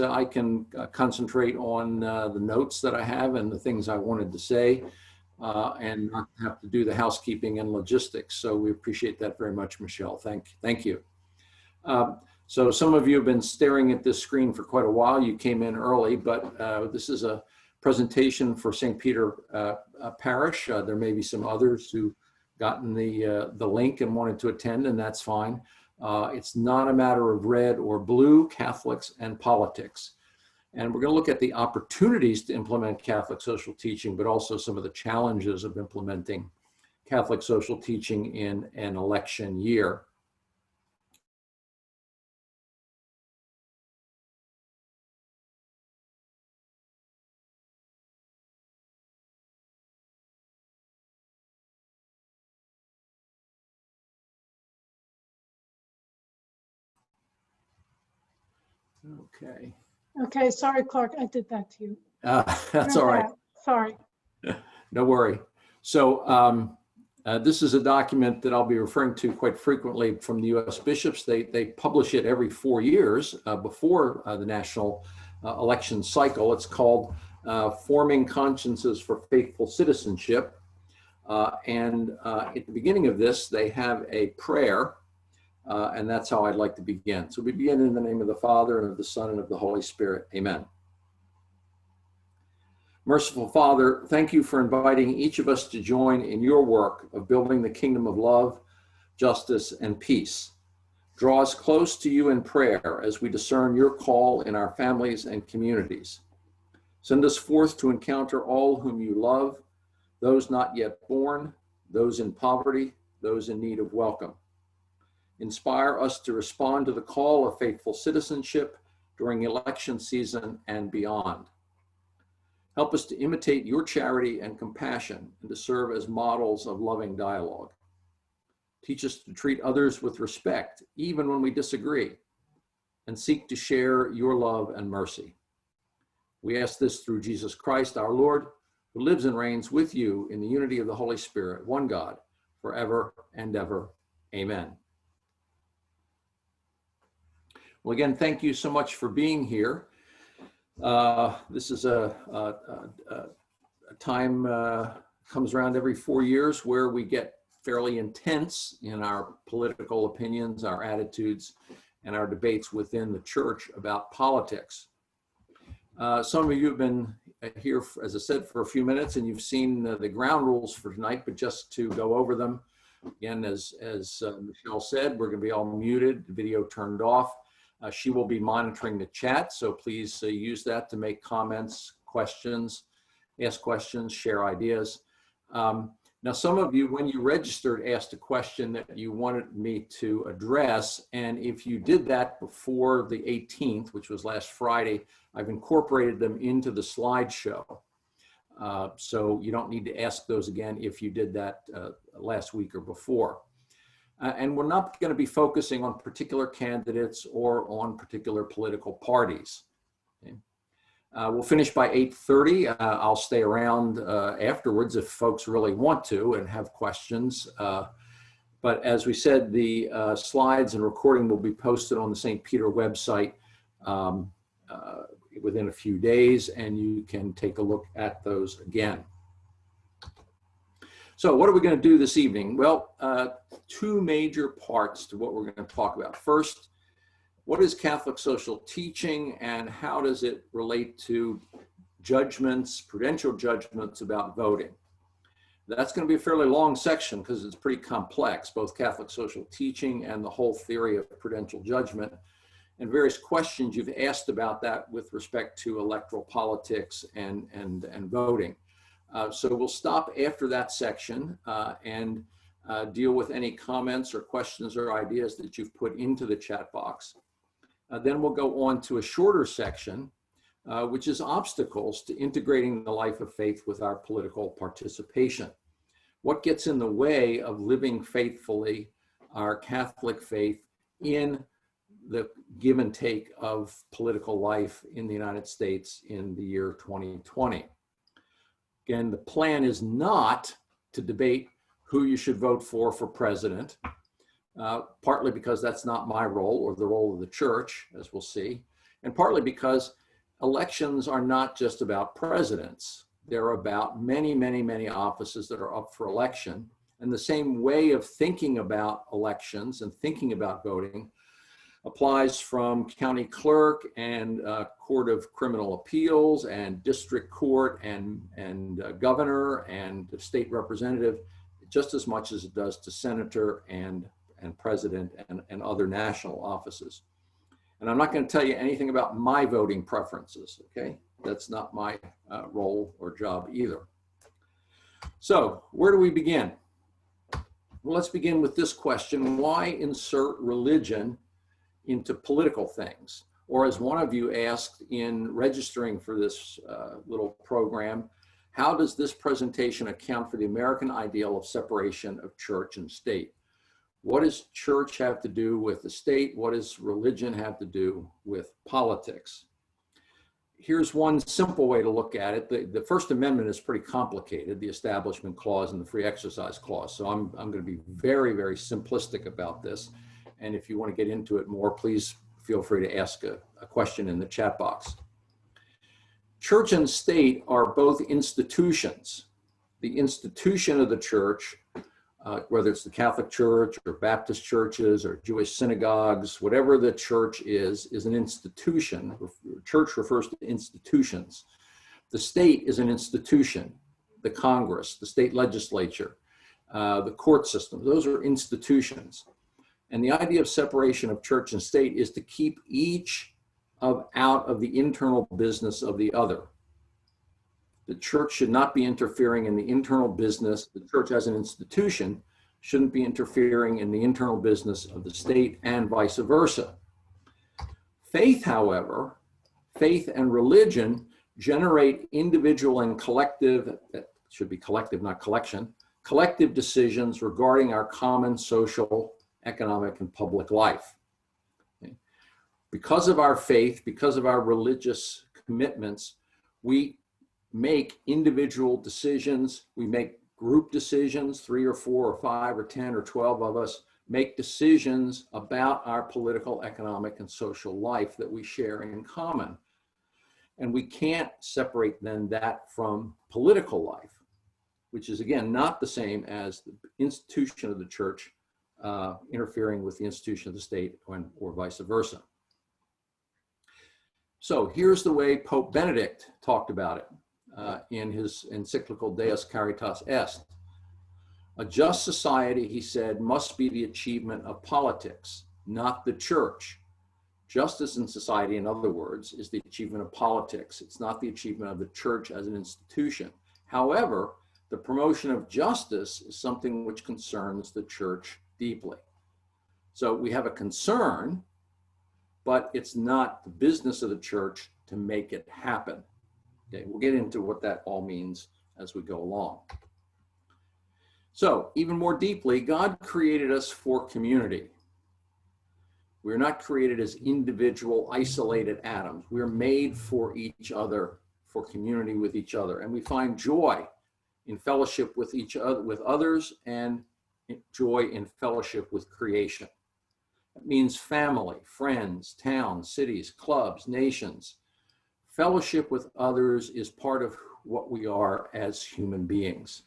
I can concentrate on the notes that I have and the things I wanted to say, and not have to do the housekeeping and logistics. So we appreciate that very much, Michelle. Thank you. So some of you have been staring at this screen for quite a while. You came in early, but this is a presentation for St. Peter Parish. There may be some others who gotten the link and wanted to attend, and that's fine. It's not a matter of red or blue, Catholics and politics. And we're going to look at the opportunities to implement Catholic social teaching, but also some of the challenges of implementing Catholic social teaching in an election year. Okay. Okay, sorry, Clarke, I did that to you. That's all right. Sorry. No worry. So this is a document that I'll be referring to quite frequently from the U.S. bishops. They publish it every 4 years before the national election cycle. It's called Forming Consciences for Faithful Citizenship. And at the beginning of this, they have a prayer. And that's how I'd like to begin. So we begin in the name of the Father, and of the Son, and of the Holy Spirit. Amen. Merciful Father, thank you for inviting each of us to join in your work of building the kingdom of love, justice, and peace. Draw us close to you in prayer as we discern your call in our families and communities. Send us forth to encounter all whom you love, those not yet born, those in poverty, those in need of welcome. Inspire us to respond to the call of faithful citizenship during election season and beyond. Help us to imitate your charity and compassion and to serve as models of loving dialogue. Teach us to treat others with respect, even when we disagree, and seek to share your love and mercy. We ask this through Jesus Christ, our Lord, who lives and reigns with you in the unity of the Holy Spirit, one God, forever and ever. Amen. Well, again, thank you so much for being here. This is a time comes around every 4 years where we get fairly intense in our political opinions, our attitudes, and our debates within the church about politics. Some of you have been here, as I said, for a few minutes, and you've seen the ground rules for tonight, but just to go over them, again, as Michelle said, we're going to be all muted, the video turned off. She will be monitoring the chat, so please use that to make comments, questions, ask questions, share ideas. Now, some of you, when you registered, asked a question that you wanted me to address, and if you did that before the 18th, which was last Friday, I've incorporated them into the slideshow. So you don't need to ask those again if you did that last week or before. And we're not going to be focusing on particular candidates or on particular political parties. Okay. We'll finish by 8:30. I'll stay around afterwards if folks really want to and have questions. But as we said, the slides and recording will be posted on the St. Peter website within a few days, and you can take a look at those again. So what are we going to do this evening? Well, two major parts to what we're going to talk about. First, what is Catholic social teaching and how does it relate to judgments, prudential judgments about voting? That's going to be a fairly long section because it's pretty complex, both Catholic social teaching and the whole theory of prudential judgment, and various questions you've asked about that with respect to electoral politics and voting. So we'll stop after that section and deal with any comments or questions or ideas that you've put into the chat box. Then we'll go on to a shorter section, which is obstacles to integrating the life of faith with our political participation. What gets in the way of living faithfully our Catholic faith in the give and take of political life in the United States in the year 2020? Again, the plan is not to debate who you should vote for president, partly because that's not my role or the role of the church, as we'll see, And partly because elections are not just about presidents. They're about many, many, many offices that are up for election. And the same way of thinking about elections and thinking about voting applies from county clerk and court of criminal appeals and district court and governor and state representative, just as much as it does to senator and president and other national offices. And I'm not going to tell you anything about my voting preferences, okay? That's not my role or job either. So where do we begin? Well, let's begin with this question. Why insert religion into political things? Or as one of you asked in registering for this little program, how does this presentation account for the American ideal of separation of church and state? What does church have to do with the state? What does religion have to do with politics? Here's one simple way to look at it. The First Amendment is pretty complicated, the Establishment Clause and the Free Exercise Clause. So I'm going to be very, very simplistic about this. And if you want to get into it more, please feel free to ask a question in the chat box. Church and state are both institutions. The institution of the church, whether it's the Catholic Church or Baptist churches or Jewish synagogues, whatever the church is an institution. Church refers to institutions. The state is an institution. The Congress, the state legislature, the court system, those are institutions. And the idea of separation of church and state is to keep each out of the internal business of the other. The church should not be interfering in the internal business. The church as an institution shouldn't be interfering in the internal business of the state and vice versa. Faith, however, faith and religion generate individual and collective, that should be collective, not collection, collective decisions regarding our common social, economic, and public life. Okay. Because of our faith, because of our religious commitments, we make individual decisions, we make group decisions, 3 or 4 or 5 or 10 or 12 of us make decisions about our political, economic, and social life that we share in common. And we can't separate then that from political life, which is again not the same as the institution of the church interfering with the institution of the state or vice versa. So here's the way Pope Benedict talked about it in his encyclical Deus Caritas Est. A just society, he said, must be the achievement of politics, not the church. Justice in society, in other words, is the achievement of politics. It's not the achievement of the church as an institution. However, the promotion of justice is something which concerns the church deeply. So we have a concern, but it's not the business of the church to make it happen. Okay, we'll get into what that all means as we go along. So even more deeply, God created us for community. We're not created as individual, isolated atoms. We're made for each other, for community with each other. And we find joy in fellowship with each other, with others, and joy in fellowship with creation. It means family, friends, towns, cities, clubs, nations. Fellowship with others is part of what we are as human beings.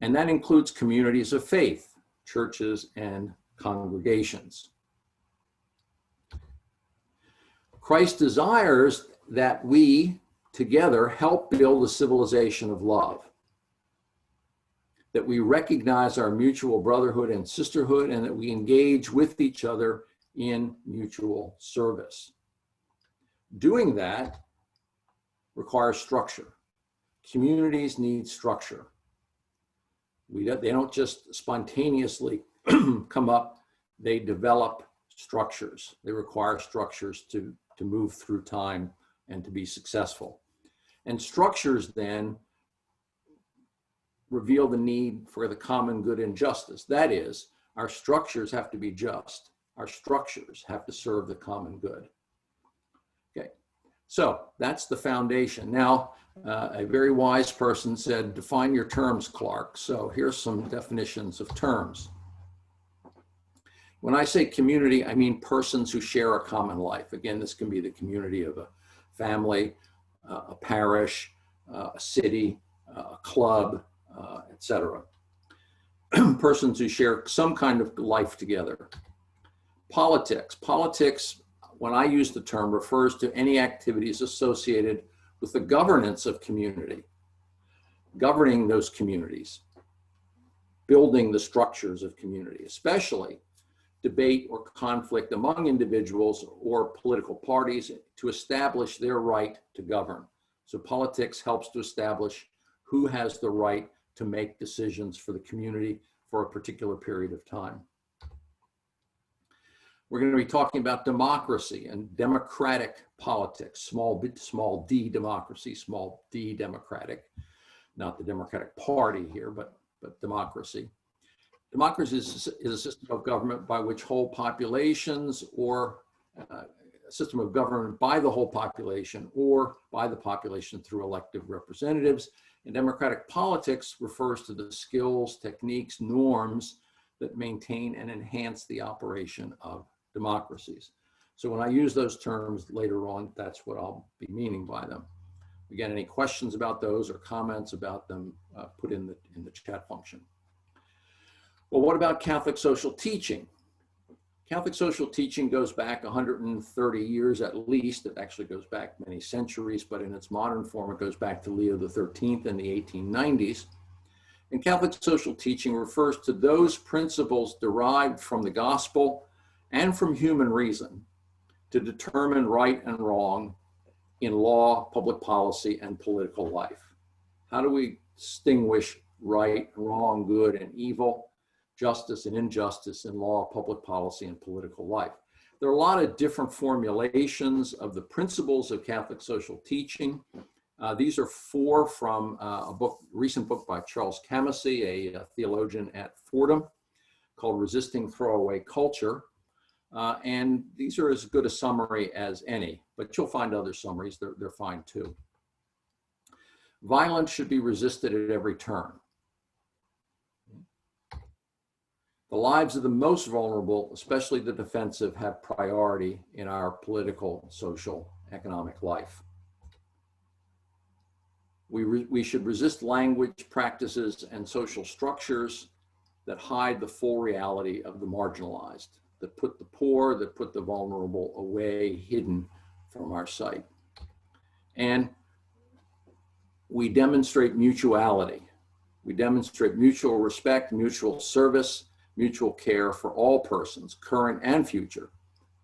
And that includes communities of faith, churches, and congregations. Christ desires that we together help build a civilization of love, that we recognize our mutual brotherhood and sisterhood, and that we engage with each other in mutual service. Doing that requires structure. Communities need structure. They don't just spontaneously come up, they develop structures. They require structures to move through time and to be successful. And structures then reveal the need for the common good and justice. That is, our structures have to be just. Our structures have to serve the common good. Okay, so that's the foundation. Now, a very wise person said, define your terms, Clarke. So here's some definitions of terms. When I say community, I mean persons who share a common life. Again, this can be the community of a family, a parish, a city, a club, etc. Persons who share some kind of life together. Politics. Politics, when I use the term, refers to any activities associated with the governance of community, governing those communities, building the structures of community, especially debate or conflict among individuals or political parties to establish their right to govern. So politics helps to establish who has the right to make decisions for the community for a particular period of time. We're going to be talking about democracy and democratic politics, small d democracy, small d democratic, not the Democratic Party here, but democracy. Democracy is a system of government by which whole populations or a system of government by the whole population or by the population through elected representatives. And democratic politics refers to the skills, techniques, norms that maintain and enhance the operation of democracies. So when I use those terms later on, that's what I'll be meaning by them. Again, any questions about those or comments about them, put in the chat function. Well, what about Catholic social teaching? Catholic social teaching goes back 130 years at least. It actually goes back many centuries, but in its modern form, it goes back to Leo XIII in the 1890s. And Catholic social teaching refers to those principles derived from the gospel and from human reason to determine right and wrong in law, public policy, and political life. How do we distinguish right, wrong, good, and evil, justice and injustice in law, public policy, and political life? There are a lot of different formulations of the principles of Catholic social teaching. These are four from a recent book by Charles Camasy, a theologian at Fordham, called Resisting Throwaway Culture. And these are as good a summary as any, but you'll find other summaries, they're fine too. Violence should be resisted at every turn. The lives of the most vulnerable, especially the defensive, have priority in our political, social, economic life. We should resist language, practices, and social structures that hide the full reality of the marginalized, that put the poor, that put the vulnerable away, hidden from our sight. And we demonstrate mutuality. We demonstrate mutual respect, mutual service, mutual care for all persons, current and future,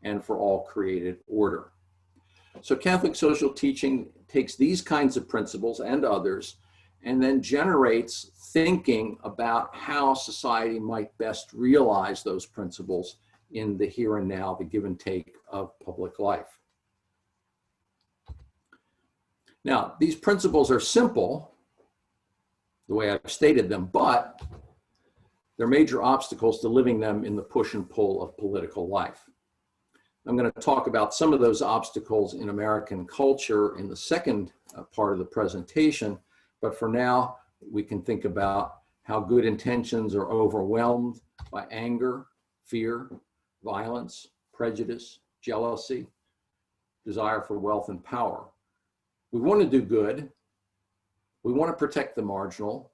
and for all created order. So Catholic social teaching takes these kinds of principles and others, and then generates thinking about how society might best realize those principles in the here and now, the give and take of public life. Now, these principles are simple, the way I've stated them, but they're major obstacles to living them in the push and pull of political life. I'm going to talk about some of those obstacles in American culture in the second part of the presentation, but for now, we can think about how good intentions are overwhelmed by anger, fear, violence, prejudice, jealousy, desire for wealth and power. We want to do good. We want to protect the marginal.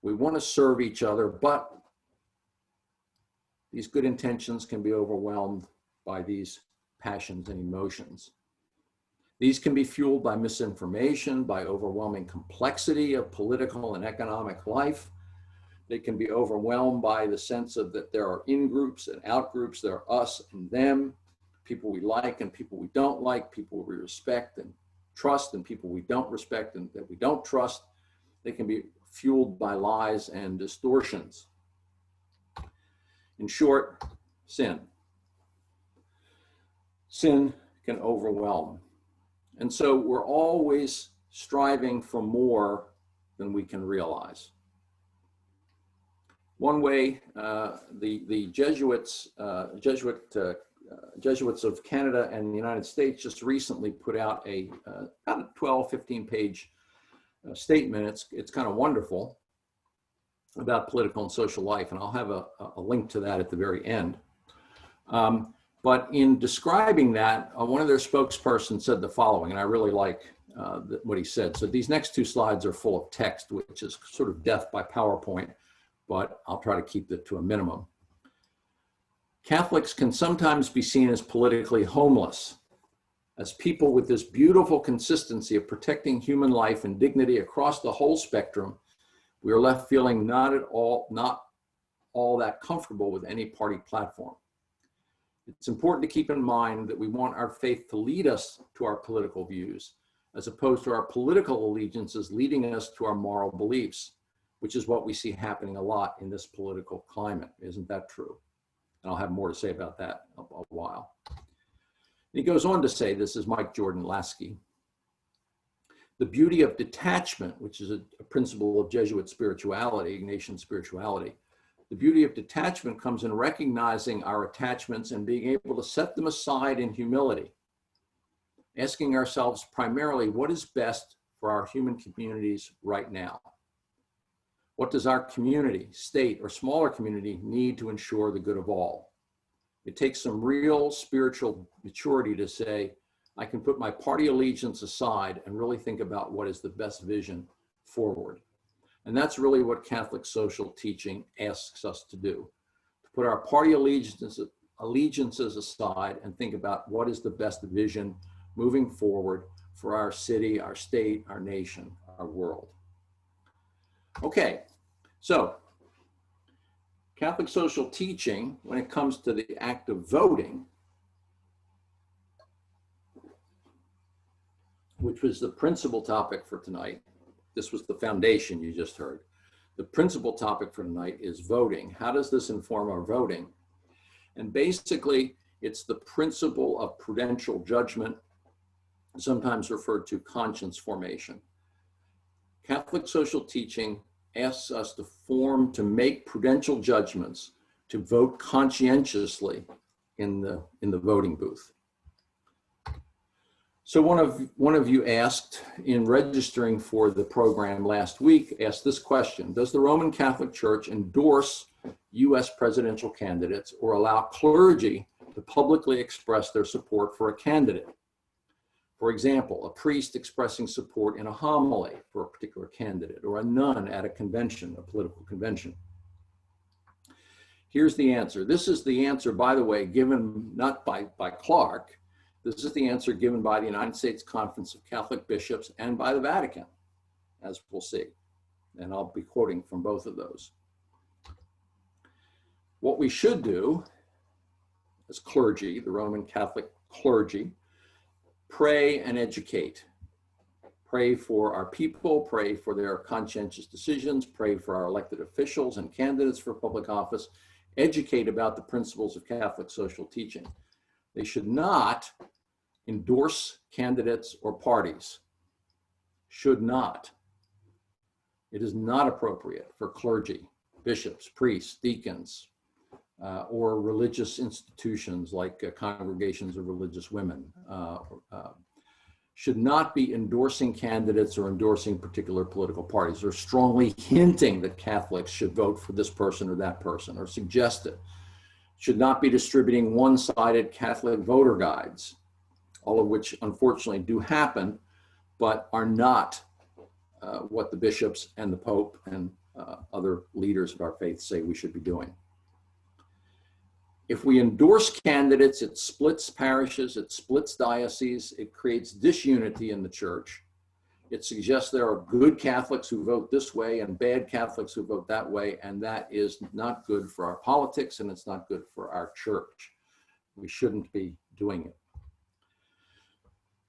We want to serve each other, but these good intentions can be overwhelmed by these passions and emotions. These can be fueled by misinformation, by overwhelming complexity of political and economic life. They can be overwhelmed by the sense of that there are in-groups and out-groups, there are us and them, people we like and people we don't like, people we respect and trust and people we don't respect and that we don't trust. They can be fueled by lies and distortions. In short, sin. Sin can overwhelm. And so we're always striving for more than we can realize. One way, the Jesuits of Canada and the United States just recently put out about a 12, 15-page statement. It's kind of wonderful. about political and social life, and I'll have a link to that at the very end. But in describing that, one of their spokespersons said the following, and I really like what he said. So these next two slides are full of text, which is sort of death by PowerPoint, but I'll try to keep it to a minimum. Catholics can sometimes be seen as politically homeless, as people with this beautiful consistency of protecting human life and dignity across the whole spectrum. We are left feeling not all that comfortable with any party platform. It's important to keep in mind that we want our faith to lead us to our political views, as opposed to our political allegiances leading us to our moral beliefs, which is what we see happening a lot in this political climate. Isn't that true? And I'll have more to say about that in a while. He goes on to say, this is Mike Jordan Lasky, the beauty of detachment, which is a principle of Jesuit spirituality, Ignatian spirituality. The beauty of detachment comes in recognizing our attachments and being able to set them aside in humility, asking ourselves primarily what is best for our human communities right now. What does our community, state, or smaller community need to ensure the good of all? It takes some real spiritual maturity to say, I can put my party allegiance aside and really think about what is the best vision forward. And that's really what Catholic social teaching asks us to do, to put our party allegiances aside and think about what is the best vision moving forward for our city, our state, our nation, our world. Okay, so Catholic social teaching, when it comes to the act of voting, which was the principal topic for tonight. This was the foundation you just heard. The principal topic for tonight is voting. How does this inform our voting? And basically, it's the principle of prudential judgment, sometimes referred to conscience formation. Catholic social teaching asks us to make prudential judgments, to vote conscientiously in the voting booth. So one of you asked in registering for the program last week, asked this question: does the Roman Catholic Church endorse US presidential candidates or allow clergy to publicly express their support for a candidate? For example, a priest expressing support in a homily for a particular candidate, or a nun at a convention, a political convention. Here's the answer. This is the answer, by the way, given not by Clarke. This is the answer given by the United States Conference of Catholic Bishops and by the Vatican, as we'll see. And I'll be quoting from both of those. What we should do as clergy, the Roman Catholic clergy, pray and educate. Pray for our people, pray for their conscientious decisions, pray for our elected officials and candidates for public office, educate about the principles of Catholic social teaching. They should not endorse candidates or parties. Should not. It is not appropriate for clergy, bishops, priests, deacons, or religious institutions like congregations of religious women, should not be endorsing candidates or endorsing particular political parties, or strongly hinting that Catholics should vote for this person or that person, or suggest it. Should not be distributing one-sided Catholic voter guides, all of which unfortunately do happen, but are not what the bishops and the Pope and other leaders of our faith say we should be doing. If we endorse candidates, it splits parishes, it splits dioceses, it creates disunity in the church. It suggests there are good Catholics who vote this way and bad Catholics who vote that way, and that is not good for our politics and it's not good for our church. We shouldn't be doing it.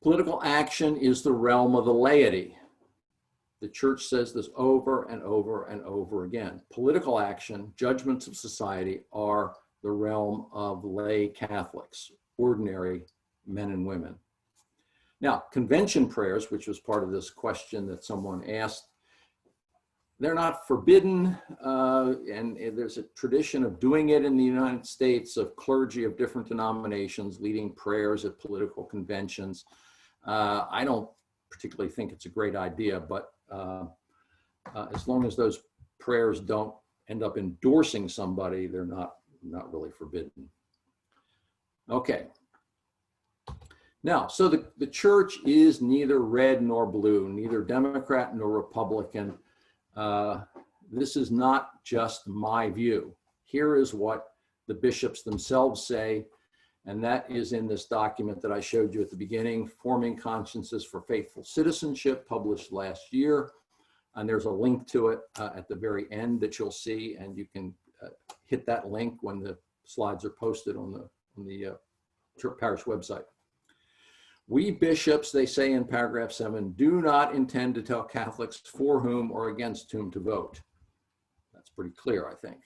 Political action is the realm of the laity. The church says this over and over and over again. Political action, judgments of society, are the realm of lay Catholics, ordinary men and women. Now, convention prayers, which was part of this question that someone asked, they're not forbidden, and there's a tradition of doing it in the United States, of clergy of different denominations leading prayers at political conventions. I don't particularly think it's a great idea, but as long as those prayers don't end up endorsing somebody, they're not really forbidden. Okay. Now, so the church is neither red nor blue, neither Democrat nor Republican. This is not just my view. Here is what the bishops themselves say, and that is in this document that I showed you at the beginning, Forming Consciences for Faithful Citizenship, published last year. And there's a link to it at the very end that you'll see, and you can hit that link when the slides are posted on the parish website. We bishops, they say in paragraph 7, do not intend to tell Catholics for whom or against whom to vote. That's pretty clear, I think.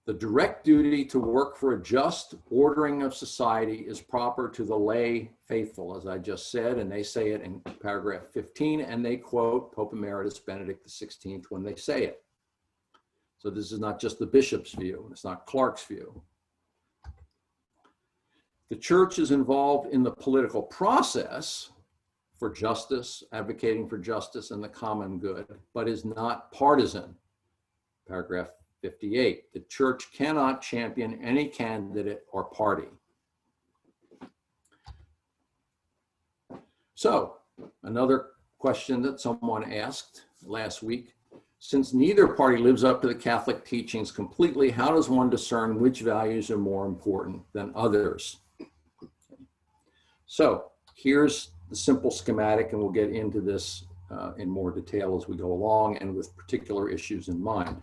The direct duty to work for a just ordering of society is proper to the lay faithful, as I just said, and they say it in paragraph 15, and they quote Pope Emeritus Benedict XVI when they say it. So this is not just the bishop's view, and it's not Clarke's view. The church is involved in the political process for justice, advocating for justice and the common good, but is not partisan. Paragraph 58, the church cannot champion any candidate or party. So, another question that someone asked last week, since neither party lives up to the Catholic teachings completely, how does one discern which values are more important than others? So, here's the simple schematic, and we'll get into this in more detail as we go along and with particular issues in mind.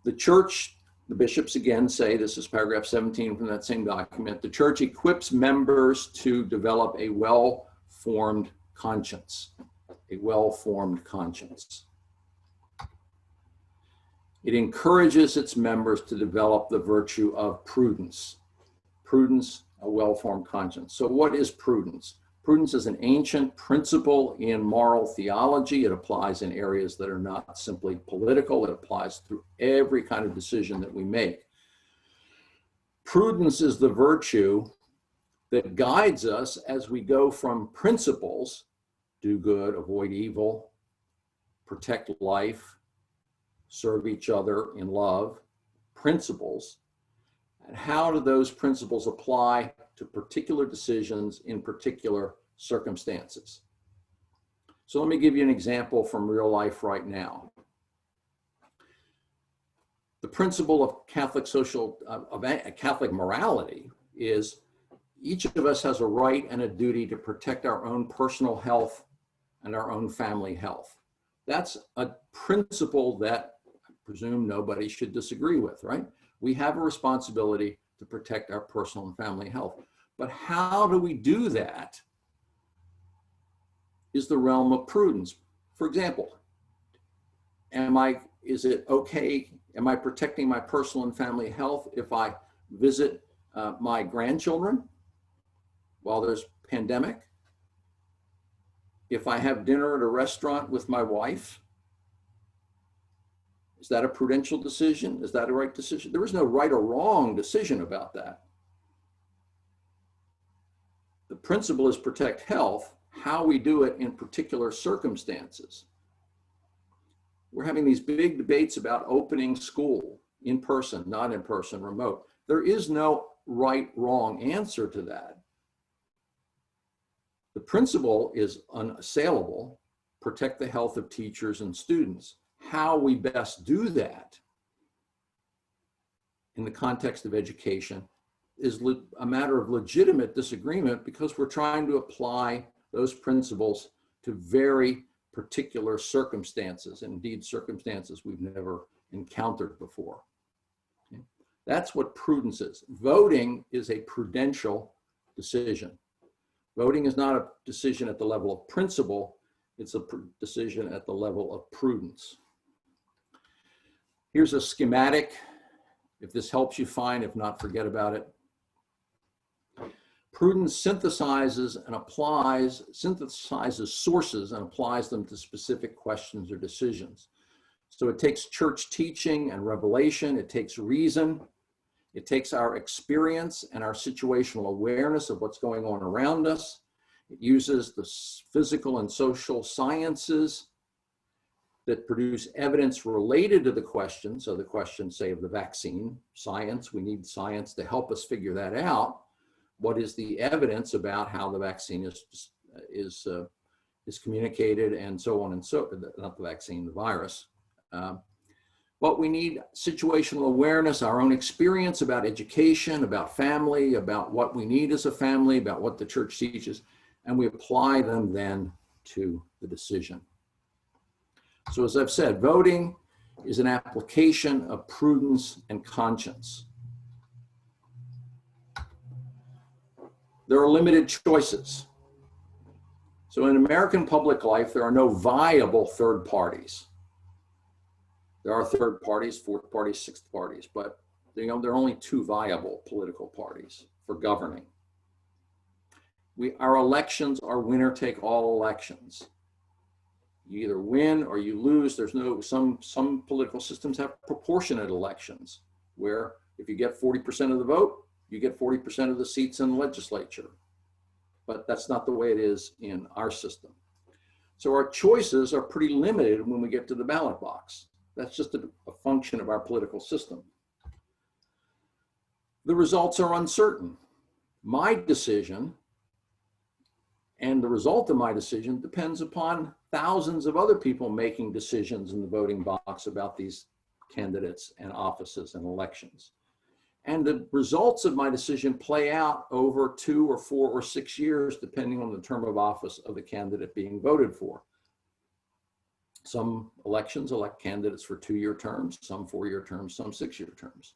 The church, the bishops again say, this is paragraph 17 from that same document, the church equips members to develop a well-formed conscience, a well-formed conscience. It encourages its members to develop the virtue of prudence. Prudence, a well-formed conscience. So what is prudence? Prudence is an ancient principle in moral theology. It applies in areas that are not simply political. It applies through every kind of decision that we make. Prudence is the virtue that guides us as we go from principles, do good, avoid evil, protect life, serve each other in love, principles, and how do those principles apply to particular decisions in particular circumstances. So let me give you an example from real life right now. The principle of Catholic morality is each of us has a right and a duty to protect our own personal health and our own family health. That's a principle that I presume nobody should disagree with, right? We have a responsibility to protect our personal and family health. But how do we do that is the realm of prudence. For example, am I protecting my personal and family health if I visit my grandchildren while there's pandemic? If I have dinner at a restaurant with my wife? Is that a prudential decision? Is that a right decision? There is no right or wrong decision about that. The principle is protect health. How we do it in particular circumstances. We're having these big debates about opening school, in person, not in person, remote. There is no right, wrong answer to that. The principle is unassailable, protect the health of teachers and students. How we best do that in the context of education is a matter of legitimate disagreement because we're trying to apply those principles to very particular circumstances, indeed circumstances we've never encountered before. Okay? That's what prudence is. Voting is a prudential decision. Voting is not a decision at the level of principle, it's a decision at the level of prudence. Here's a schematic. If this helps you, fine. If not, forget about it. Prudence synthesizes sources and applies them to specific questions or decisions. So it takes church teaching and revelation. It takes reason. It takes our experience and our situational awareness of what's going on around us. It uses the physical and social sciences. that produce evidence related to the question. So the question, say, of the vaccine, science, we need science to help us figure that out. What is the evidence about how the vaccine is communicated, and so on and so, not the vaccine, the virus. But we need situational awareness, our own experience about education, about family, about what we need as a family, about what the church teaches, and we apply them then to the decision. So as I've said, voting is an application of prudence and conscience. There are limited choices. So in American public life, there are no viable third parties. There are third parties, fourth parties, sixth parties, but there are only two viable political parties for governing. Our elections are winner-take-all elections. You either win or you lose. There's no, some political systems have proportionate elections, where if you get 40% of the vote, you get 40% of the seats in the legislature. But that's not the way it is in our system. So our choices are pretty limited when we get to the ballot box. That's just a function of our political system. The results are uncertain. My decision and the result of my decision depends upon thousands of other people making decisions in the voting box about these candidates and offices and elections. And the results of my decision play out over 2 or 4 or 6 years, depending on the term of office of the candidate being voted for. Some elections elect candidates for 2-year terms, some 4-year terms, some 6-year terms.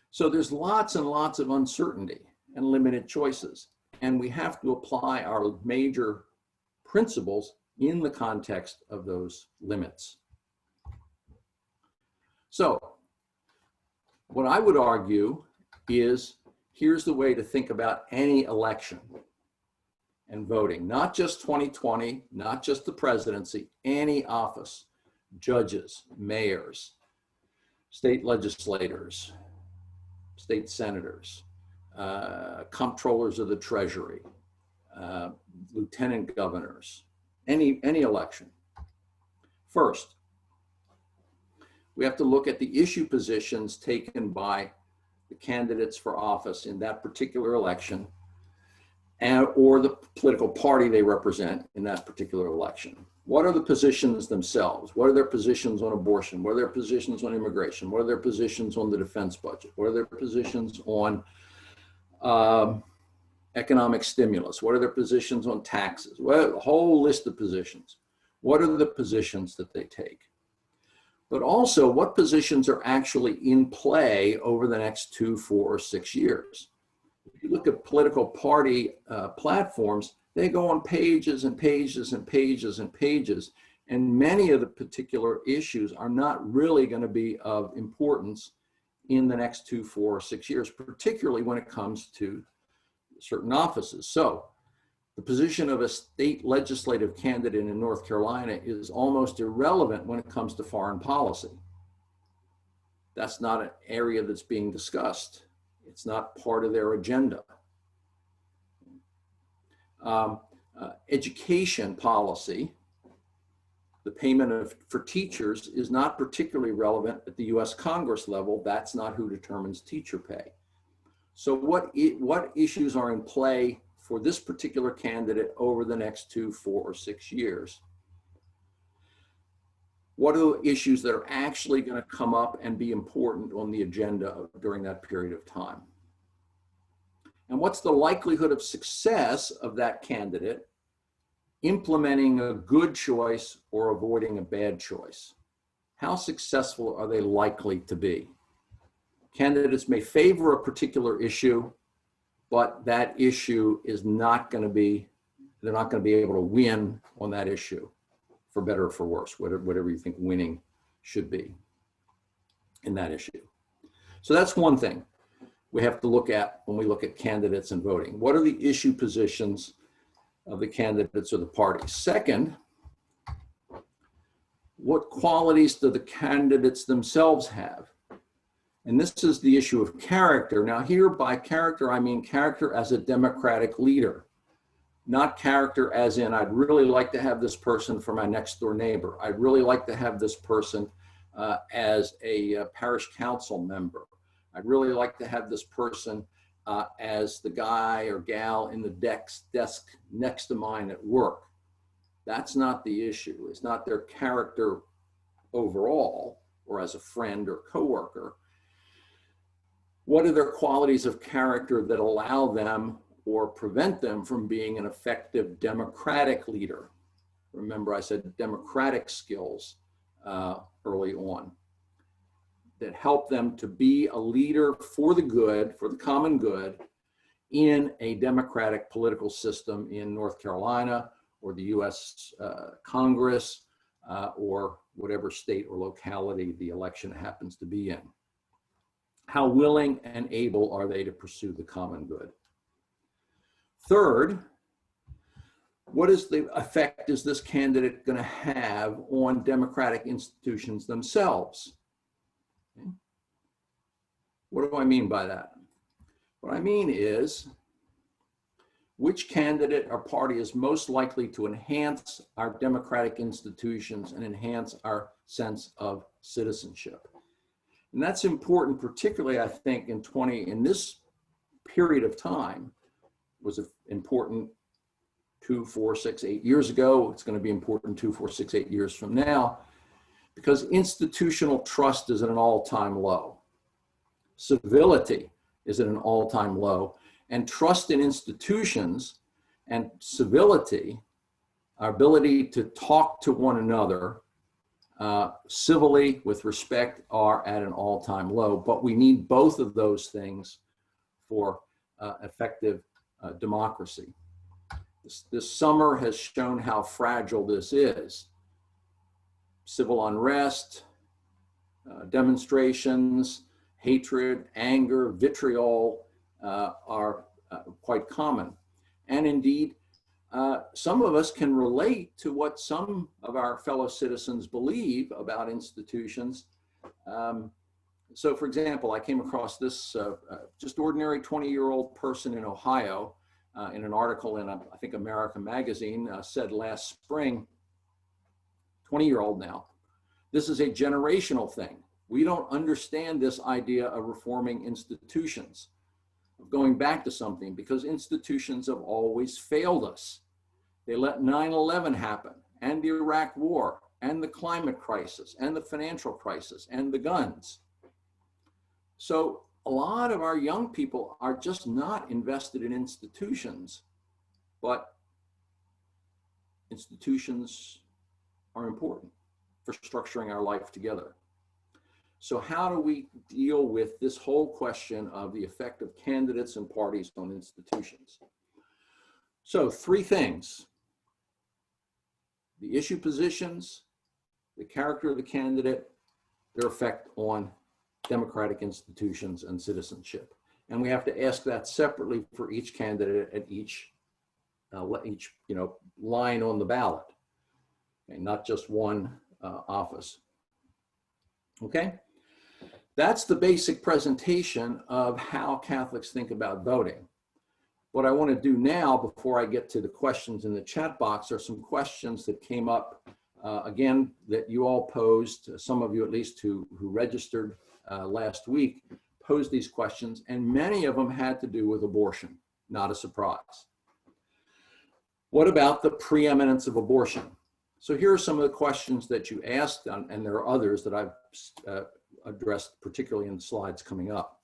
So there's lots and lots of uncertainty and limited choices. And we have to apply our major principles in the context of those limits. So what I would argue is, here's the way to think about any election and voting, not just 2020, not just the presidency, any office, judges, mayors, state legislators, state senators, comptrollers of the Treasury, lieutenant governors, any election. First, we have to look at the issue positions taken by the candidates for office in that particular election, or the political party they represent in that particular election. What are the positions themselves? What are their positions on abortion? What are their positions on immigration? What are their positions on the defense budget? What are their positions on economic stimulus? What are their positions on taxes? Well, a whole list of positions. What are the positions that they take? But also, what positions are actually in play over the next 2, 4, or 6 years? If you look at political party platforms, they go on pages and pages and pages and pages, and many of the particular issues are not really going to be of importance in the next 2, 4, or 6 years, particularly when it comes to certain offices. So the position of a state legislative candidate in North Carolina is almost irrelevant when it comes to foreign policy. That's not an area that's being discussed. It's not part of their agenda. Education policy, the payment for teachers, is not particularly relevant at the US Congress level. That's not who determines teacher pay. So what issues are in play for this particular candidate over the next 2, 4, or 6 years? What are the issues that are actually going to come up and be important on the agenda during that period of time? And what's the likelihood of success of that candidate implementing a good choice or avoiding a bad choice? How successful are they likely to be? Candidates may favor a particular issue, but that issue is not going to be, they're not going to be able to win on that issue, for better or for worse, whatever you think winning should be in that issue. So that's one thing we have to look at when we look at candidates and voting. What are the issue positions of the candidates or the parties? Second, what qualities do the candidates themselves have? And this is the issue of character. Now here, by character, I mean character as a democratic leader. Not character as in, I'd really like to have this person for my next door neighbor. I'd really like to have this person as a parish council member. I'd really like to have this person as the guy or gal in the desk next to mine at work. That's not the issue. It's not their character overall or as a friend or coworker. What are their qualities of character that allow them or prevent them from being an effective democratic leader? Remember, I said democratic skills early on that help them to be a leader for the good, for the common good, in a democratic political system in North Carolina or the US Congress or whatever state or locality the election happens to be in. How willing and able are they to pursue the common good? Third, what is the effect is this candidate going to have on democratic institutions themselves? Okay. What do I mean by that? What I mean is, which candidate or party is most likely to enhance our democratic institutions and enhance our sense of citizenship? And that's important, particularly, I think, in this period of time, was important 2, 4, 6, 8 years ago. It's going to be important 2, 4, 6, 8 years from now, because institutional trust is at an all-time low. Civility is at an all-time low, and trust in institutions and civility, our ability to talk to one another civilly with respect, are at an all-time low. But we need both of those things for effective democracy. This summer has shown how fragile this is. Civil unrest, demonstrations, hatred, anger, vitriol are quite common. And indeed, some of us can relate to what some of our fellow citizens believe about institutions. So for example, I came across this just ordinary 20-year-old person in Ohio in an article in, I think, America Magazine, said last spring, 20-year-old now, this is a generational thing. We don't understand this idea of reforming institutions, of going back to something, because institutions have always failed us. They let 9/11 happen, and the Iraq War, and the climate crisis, and the financial crisis, and the guns. So a lot of our young people are just not invested in institutions, but institutions are important for structuring our life together. So how do we deal with this whole question of the effect of candidates and parties on institutions? So 3 things: the issue positions, the character of the candidate, their effect on democratic institutions and citizenship. And we have to ask that separately for each candidate at each line on the ballot, okay, not just one office. Okay, that's the basic presentation of how Catholics think about voting. What I want to do now, before I get to the questions in the chat box, are some questions that came up again that you all posed. Some of you, at least, who registered last week, posed these questions, and many of them had to do with abortion. Not a surprise. What about the preeminence of abortion? So here are some of the questions that you asked, and there are others that I've addressed, particularly in the slides coming up.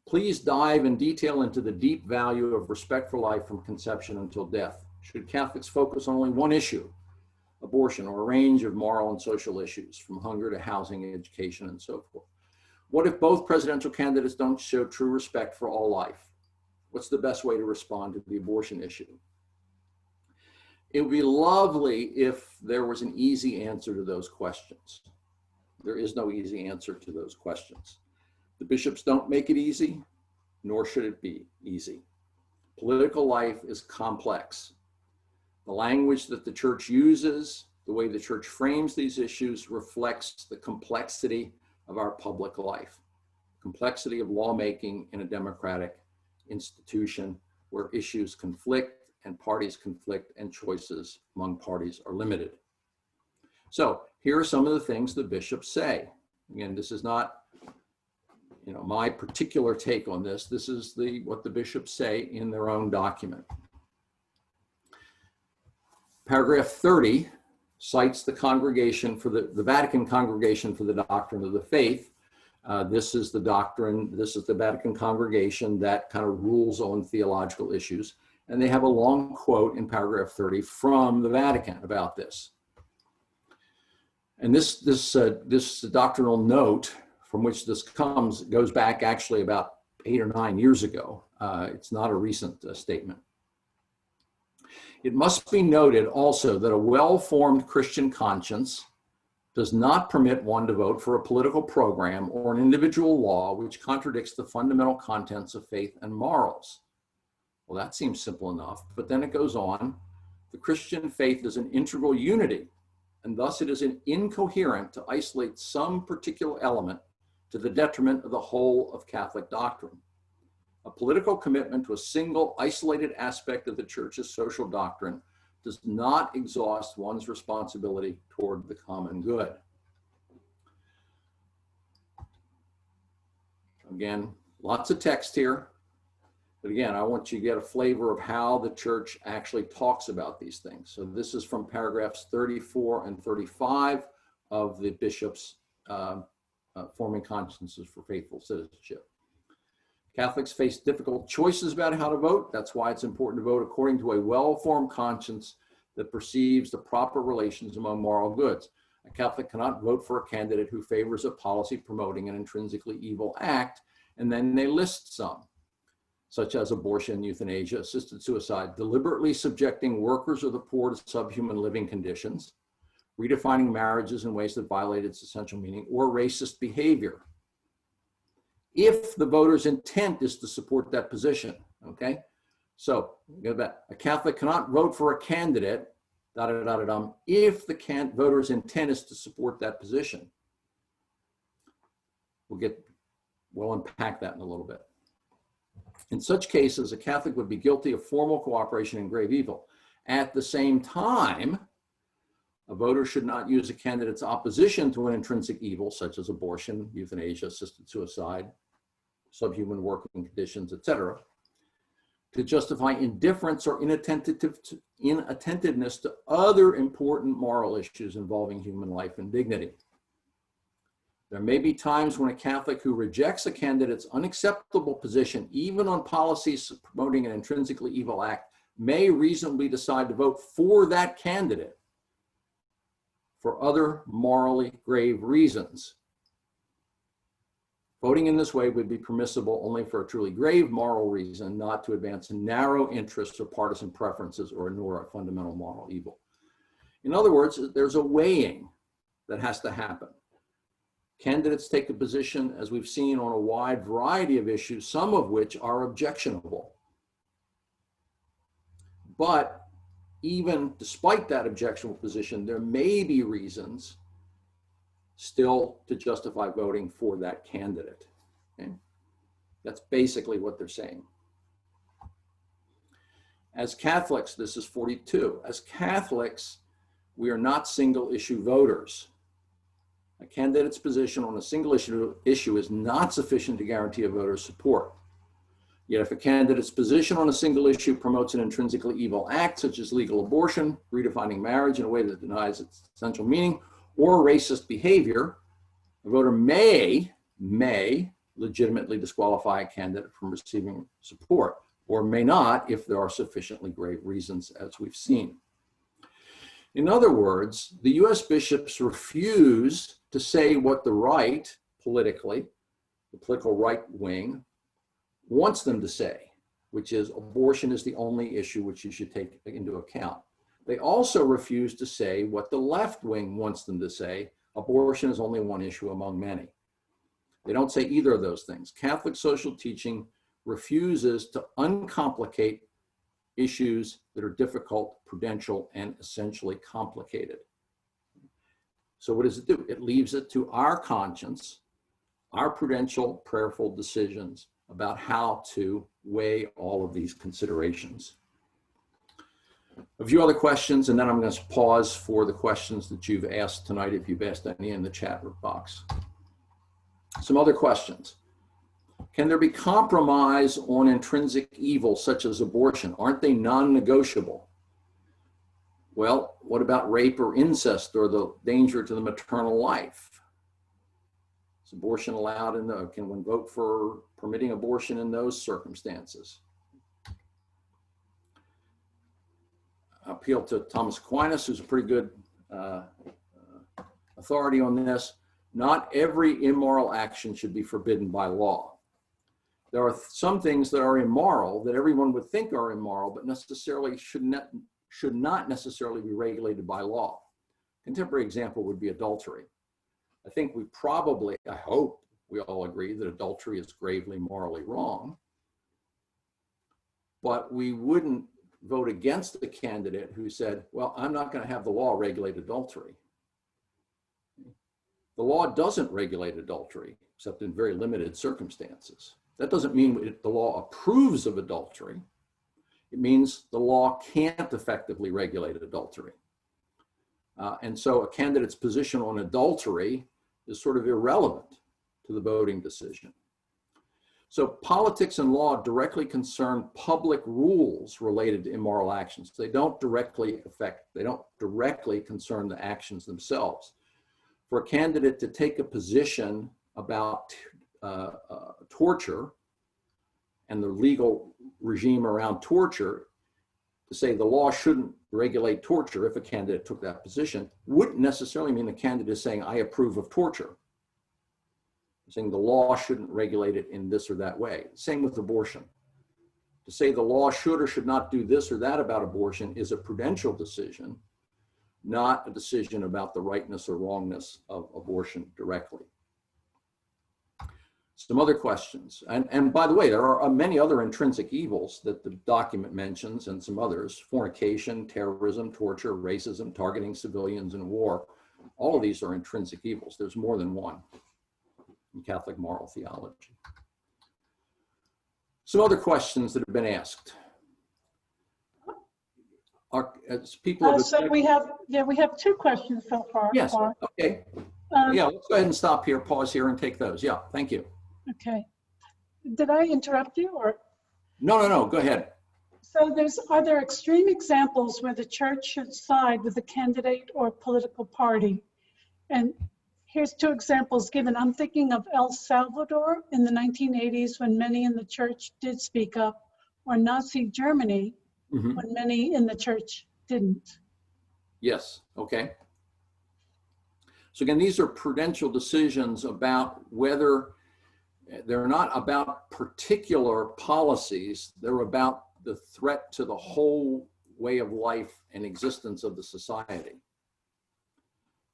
Please dive in detail into the deep value of respect for life from conception until death. Should Catholics focus on only one issue, abortion, or a range of moral and social issues, from hunger to housing, education, and so forth? What if both presidential candidates don't show true respect for all life? What's the best way to respond to the abortion issue? It would be lovely if there was an easy answer to those questions. There is no easy answer to those questions. The bishops don't make it easy, nor should it be easy. Political life is complex. The language that the church uses, the way the church frames these issues, reflects the complexity of our public life, complexity of lawmaking in a democratic institution where issues conflict and parties conflict and choices among parties are limited. So here are some of the things the bishops say. Again, this is not, my particular take on this. This is what the bishops say in their own document. Paragraph 30 cites the congregation for the Vatican Congregation for the Doctrine of the Faith. This is the doctrine, this is the Vatican Congregation that kind of rules on theological issues. And they have a long quote in paragraph 30 from the Vatican about this. And this doctrinal note from which this comes goes back actually about 8 or 9 years ago. It's not a recent statement. It must be noted also that a well-formed Christian conscience does not permit one to vote for a political program or an individual law which contradicts the fundamental contents of faith and morals. Well, that seems simple enough, but then it goes on. The Christian faith is an integral unity, and thus it is incoherent to isolate some particular element to the detriment of the whole of Catholic doctrine. A political commitment to a single isolated aspect of the Church's social doctrine does not exhaust one's responsibility toward the common good. Again, lots of text here, but again, I want you to get a flavor of how the Church actually talks about these things. So this is from paragraphs 34 and 35 of the bishops' forming consciences for faithful citizenship. Catholics face difficult choices about how to vote. That's why it's important to vote according to a well-formed conscience that perceives the proper relations among moral goods. A Catholic cannot vote for a candidate who favors a policy promoting an intrinsically evil act, and then they list some, such as abortion, euthanasia, assisted suicide, deliberately subjecting workers or the poor to subhuman living conditions, redefining marriages in ways that violate its essential meaning, or racist behavior, if the voter's intent is to support that position, okay? So a Catholic cannot vote for a candidate, if the voter's intent is to support that position. We'll unpack that in a little bit. In such cases, a Catholic would be guilty of formal cooperation in grave evil. At the same time, a voter should not use a candidate's opposition to an intrinsic evil, such as abortion, euthanasia, assisted suicide, subhuman working conditions, etc., to justify indifference or inattentiveness to other important moral issues involving human life and dignity. There may be times when a Catholic who rejects a candidate's unacceptable position, even on policies promoting an intrinsically evil act, may reasonably decide to vote for that candidate for other morally grave reasons. Voting in this way would be permissible only for a truly grave moral reason, not to advance narrow interests or partisan preferences or ignore a fundamental moral evil. In other words, there's a weighing that has to happen. Candidates take a position, as we've seen, on a wide variety of issues, some of which are objectionable. But even despite that objectionable position, there may be reasons still to justify voting for that candidate. Okay? That's basically what they're saying. As Catholics, this is 42. As Catholics, we are not single issue voters. A candidate's position on a single issue is not sufficient to guarantee a voter's support. Yet if a candidate's position on a single issue promotes an intrinsically evil act, such as legal abortion, redefining marriage in a way that denies its essential meaning, or racist behavior, a voter may legitimately disqualify a candidate from receiving support, or may not if there are sufficiently grave reasons, as we've seen. In other words, the US bishops refuse to say what the right, politically, the political right wing, wants them to say, which is abortion is the only issue which you should take into account. They also refuse to say what the left wing wants them to say, abortion is only one issue among many. They don't say either of those things. Catholic social teaching refuses to uncomplicate issues that are difficult, prudential, and essentially complicated. So what does it do? It leaves it to our conscience, our prudential, prayerful decisions about how to weigh all of these considerations. A few other questions, and then I'm going to pause for the questions that you've asked tonight, if you've asked any in the chat box. Some other questions. Can there be compromise on intrinsic evil such as abortion? Aren't they non-negotiable? Well, what about rape or incest or the danger to the maternal life? Is abortion allowed in the, can one vote for permitting abortion in those circumstances? Appeal to Thomas Aquinas, who's a pretty good authority on this. Not every immoral action should be forbidden by law. There are some things that are immoral that everyone would think are immoral, but necessarily should not necessarily be regulated by law. Contemporary example would be adultery. I think we probably, I hope we all agree that adultery is gravely morally wrong, but we wouldn't vote against the candidate who said, well, I'm not going to have the law regulate adultery. The law doesn't regulate adultery, except in very limited circumstances. That doesn't mean the law approves of adultery. It means the law can't effectively regulate adultery. And so a candidate's position on adultery is sort of irrelevant to the voting decision. So politics and law directly concern public rules related to immoral actions. They don't directly concern the actions themselves. For a candidate to take a position about torture and the legal regime around torture, to say the law shouldn't regulate torture if a candidate took that position, wouldn't necessarily mean the candidate is saying, I approve of torture. Saying the law shouldn't regulate it in this or that way. Same with abortion. To say the law should or should not do this or that about abortion is a prudential decision, not a decision about the rightness or wrongness of abortion directly. Some other questions. And by the way, there are many other intrinsic evils that the document mentions and some others: fornication, terrorism, torture, racism, targeting civilians in war. All of these are intrinsic evils. There's more than one in Catholic moral theology. Some other questions that have been asked. As people So we have two questions so far. Yes, okay. Yeah, let's go ahead and stop here, pause here, and take those. Yeah, thank you. Okay. Did I interrupt you or? No, go ahead. So are there extreme examples where the church should side with a candidate or political party? And here's two examples given. I'm thinking of El Salvador in the 1980s when many in the church did speak up, or Nazi Germany when many in the church didn't. Yes, okay. So again, these are prudential decisions about whether, they're not about particular policies, they're about the threat to the whole way of life and existence of the society.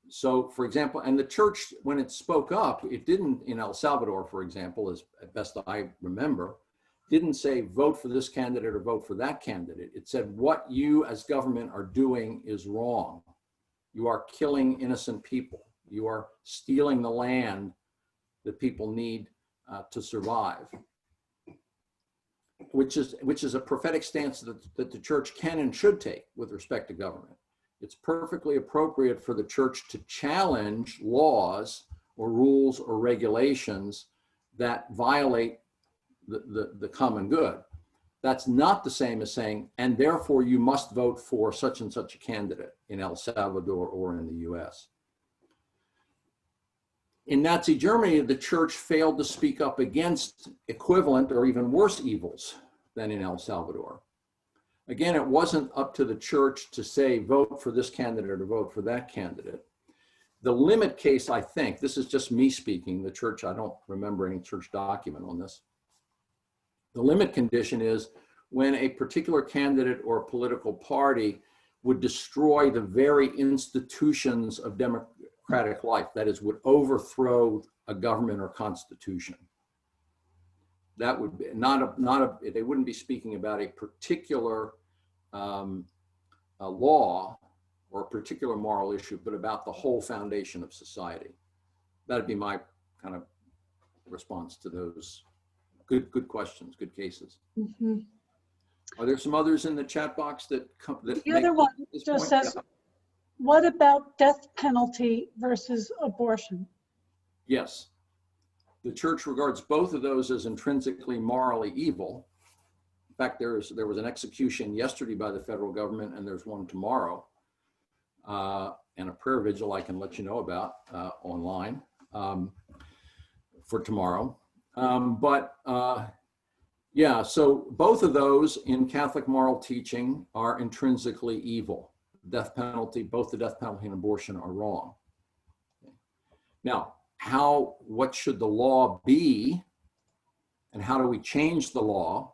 So for example, and the church, when it spoke up, it didn't, in El Salvador, for example, as best I remember, didn't say vote for this candidate or vote for that candidate. It said what you as government are doing is wrong. You are killing innocent people. You are stealing the land that people need to survive, which is a prophetic stance that the church can and should take with respect to government. It's perfectly appropriate for the church to challenge laws or rules or regulations that violate the common good. That's not the same as saying, and therefore you must vote for such and such a candidate in El Salvador or in the US. In Nazi Germany, the church failed to speak up against equivalent or even worse evils than in El Salvador. Again, it wasn't up to the church to say, vote for this candidate or vote for that candidate. The limit case, I think, this is just me speaking, the church, I don't remember any church document on this. The limit condition is when a particular candidate or political party would destroy the very institutions of democratic life, that is, would overthrow a government or constitution. That would be they wouldn't be speaking about a particular law or a particular moral issue, but about the whole foundation of society. That'd be my kind of response to those. Good questions, good cases. Are there some others in the chat box that The other one just says, what about death penalty versus abortion? Yes. The church regards both of those as intrinsically morally evil. In fact, there was an execution yesterday by the federal government, and there's one tomorrow, and a prayer vigil I can let you know about online for tomorrow. Yeah, so both of those in Catholic moral teaching are intrinsically evil. Death penalty, both the death penalty and abortion are wrong. Now, what should the law be, and how do we change the law?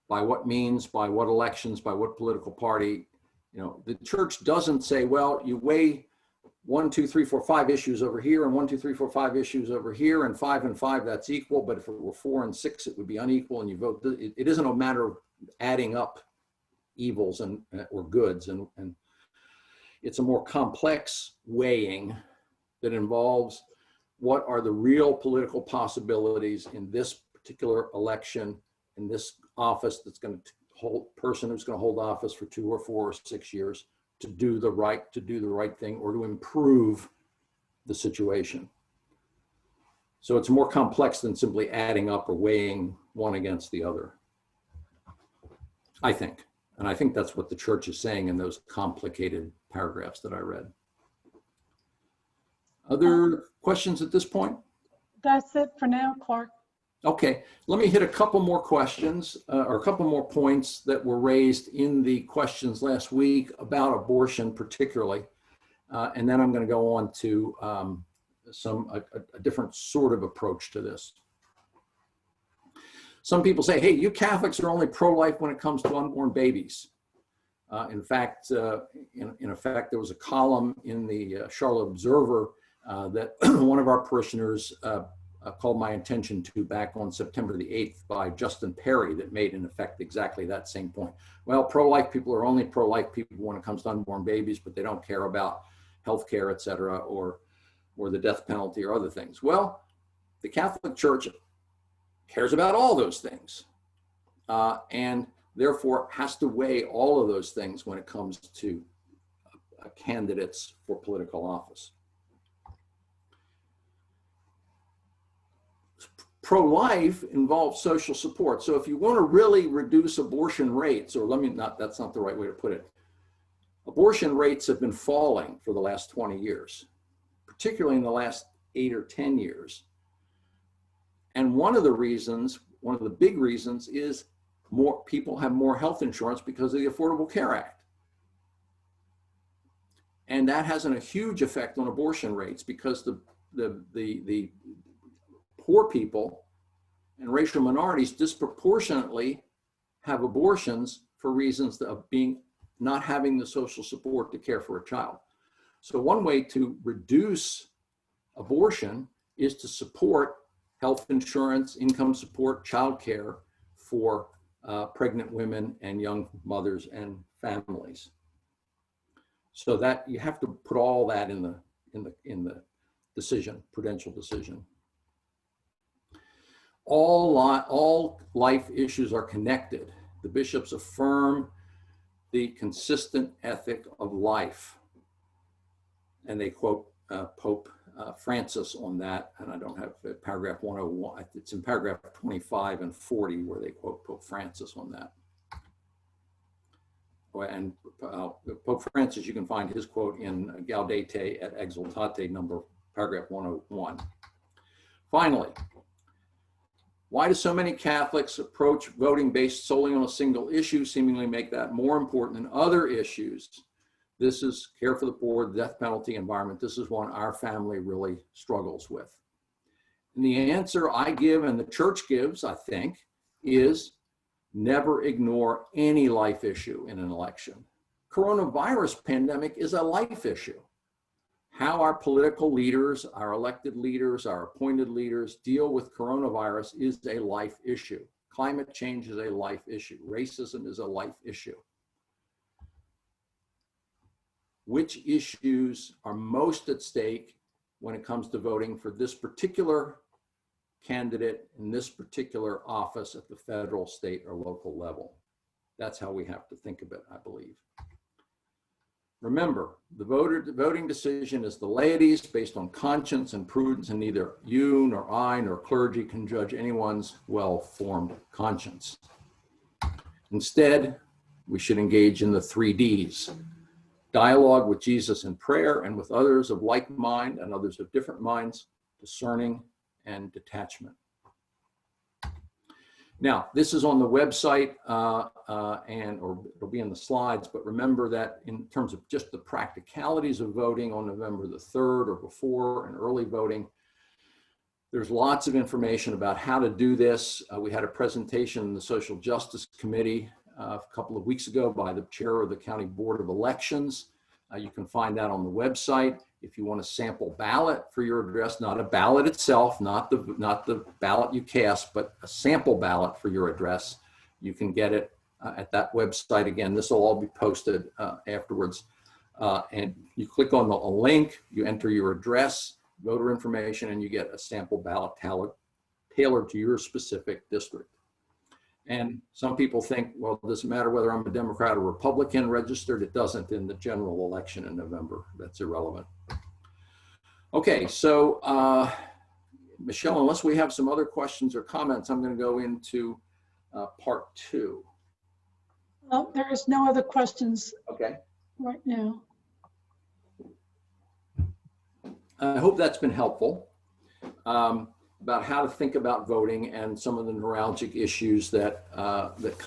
By what means, by what elections, by what political party? You know, the church doesn't say, well, you weigh 1, 2, 3, 4, 5 issues over here, and 1, 2, 3, 4, 5 issues over here, and 5 and 5, that's equal. But if it were 4 and 6, it would be unequal, and you vote. It isn't a matter of adding up evils or goods, and it's a more complex weighing that involves what are the real political possibilities in this particular election, in this office that's going to person who's going to hold office for 2 or 4 or 6 years, to do the right thing or to improve the situation. So it's more complex than simply adding up or weighing one against the other, I think. And I think that's what the church is saying in those complicated paragraphs that I read. Other questions at this point? That's it for now, Clarke. Okay, let me hit a couple more questions or a couple more points that were raised in the questions last week about abortion particularly. And then I'm going to go on to a different sort of approach to this. Some people say, hey, you Catholics are only pro-life when it comes to unborn babies. In fact, there was a column in the Charlotte Observer that one of our parishioners called my attention to back on September the 8th by Justin Perry that made in effect exactly that same point. Well, pro-life people are only pro-life people when it comes to unborn babies, but they don't care about healthcare, et cetera, or the death penalty or other things. Well, the Catholic Church cares about all those things and therefore has to weigh all of those things when it comes to candidates for political office. Pro-life involves social support. So if you want to really reduce abortion rates, or that's not the right way to put it. Abortion rates have been falling for the last 20 years, particularly in the last 8 or 10 years. And one of the big reasons is more people have more health insurance because of the Affordable Care Act. And that has a huge effect on abortion rates because the poor people and racial minorities disproportionately have abortions for reasons of not having the social support to care for a child. So one way to reduce abortion is to support health insurance, income support, childcare for pregnant women and young mothers and families. So that you have to put all that in the decision, prudential decision. All life issues are connected. The bishops affirm the consistent ethic of life. And they quote Pope Francis on that, and I don't have paragraph 101. It's in paragraph 25 and 40 where they quote Pope Francis on that. And Pope Francis, you can find his quote in Gaudete et Exultate paragraph 101. Finally, why do so many Catholics approach voting based solely on a single issue, seemingly make that more important than other issues? This is care for the poor, the death penalty, environment. This is one our family really struggles with. And the answer I give and the church gives, I think, is never ignore any life issue in an election. Coronavirus pandemic is a life issue. How our political leaders, our elected leaders, our appointed leaders deal with coronavirus is a life issue. Climate change is a life issue. Racism is a life issue. Which issues are most at stake when it comes to voting for this particular candidate in this particular office at the federal, state, or local level. That's how we have to think of it, I believe. Remember, the voting decision is the laity's based on conscience and prudence, and neither you nor I nor clergy can judge anyone's well-formed conscience. Instead, we should engage in the 3 Ds: dialogue with Jesus in prayer and with others of like mind and others of different minds, discerning and detachment. Now, this is on the website or it'll be in the slides, but remember that in terms of just the practicalities of voting on November the 3rd or before and early voting, there's lots of information about how to do this. We had a presentation in the Social Justice Committee a couple of weeks ago by the chair of the County Board of Elections. You can find that on the website. If you want a sample ballot for your address, not a ballot itself, not the ballot you cast, but a sample ballot for your address, you can get it at that website. Again, this will all be posted afterwards. And you click on a link, you enter your address, voter information, and you get a sample ballot tailored to your specific district. And some people think, well, it doesn't matter whether I'm a Democrat or Republican registered. It doesn't in the general election in November. That's irrelevant. Okay, so Michelle, unless we have some other questions or comments, I'm going to go into part 2. Well, there is no other questions Okay. right now. I hope that's been helpful about how to think about voting and some of the neuralgic issues that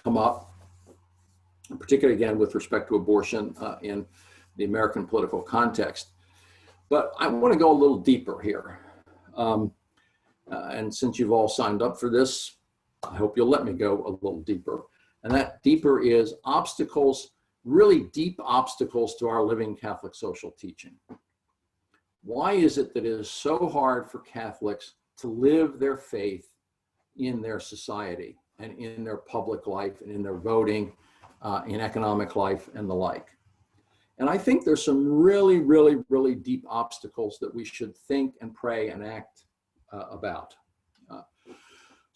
come up, particularly again with respect to abortion in the American political context. But I want to go a little deeper here. And since you've all signed up for this, I hope you'll let me go a little deeper. And that deeper is obstacles, really deep obstacles to our living Catholic social teaching. Why is it that it is so hard for Catholics to live their faith in their society and in their public life and in their voting, in economic life and the like? And I think there's some really, really, really deep obstacles that we should think and pray and act about.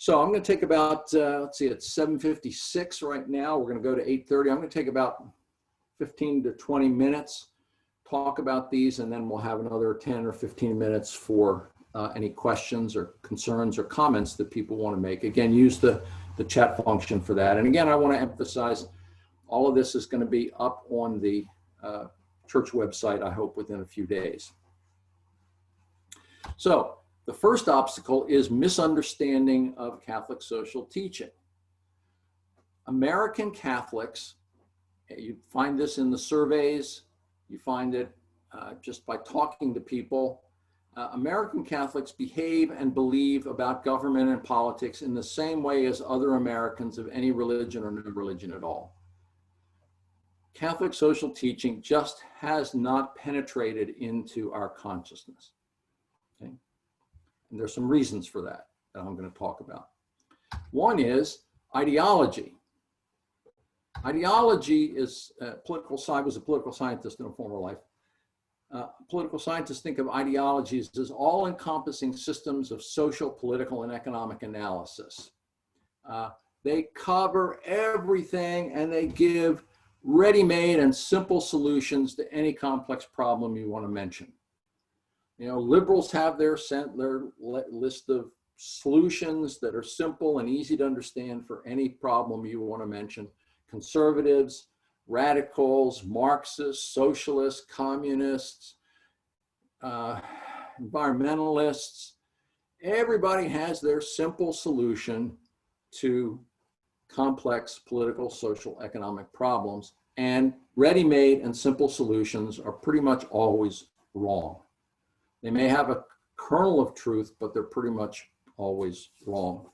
So I'm going to take about, let's see, it's 7:56 right now. We're going to go to 8:30. I'm going to take about 15 to 20 minutes, talk about these, and then we'll have another 10 or 15 minutes for any questions or concerns or comments that people want to make. Again, use the chat function for that. And again, I want to emphasize all of this is going to be up on the church website, I hope, within a few days. So the first obstacle is misunderstanding of Catholic social teaching. American Catholics, you find this in the surveys, you find it just by talking to people. American Catholics behave and believe about government and politics in the same way as other Americans of any religion or no religion at all. Catholic social teaching just has not penetrated into our consciousness. Okay? And there's some reasons for that I'm going to talk about. One is ideology. Ideology is I was a political scientist in a former life. Political scientists think of ideologies as all-encompassing systems of social, political, and economic analysis. They cover everything and they give ready-made and simple solutions to any complex problem you want to mention. You know, liberals have their list of solutions that are simple and easy to understand for any problem you want to mention. Conservatives, radicals, Marxists, socialists, communists, environmentalists, everybody has their simple solution to complex political, social, economic problems, and ready-made and simple solutions are pretty much always wrong. They may have a kernel of truth, but they're pretty much always wrong.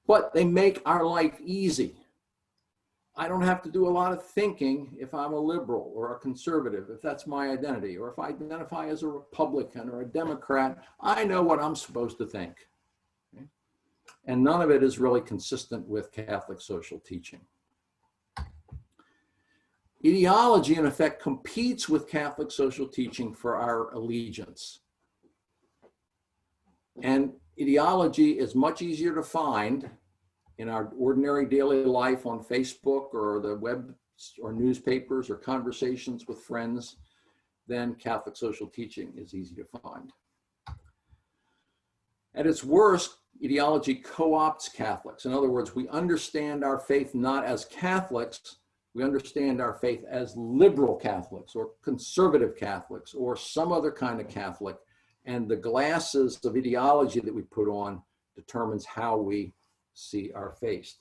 But they make our life easy. I don't have to do a lot of thinking if I'm a liberal or a conservative, if that's my identity, or if I identify as a Republican or a Democrat, I know what I'm supposed to think. Okay? And none of it is really consistent with Catholic social teaching. Ideology, in effect, competes with Catholic social teaching for our allegiance. And Ideology is much easier to find in our ordinary daily life on Facebook or the web or newspapers or conversations with friends than Catholic social teaching is easy to find. At its worst, ideology co-opts Catholics. In other words, we understand our faith not as Catholics, we understand our faith as liberal Catholics or conservative Catholics or some other kind of Catholic. And the glasses of ideology that we put on determines how we see our faith.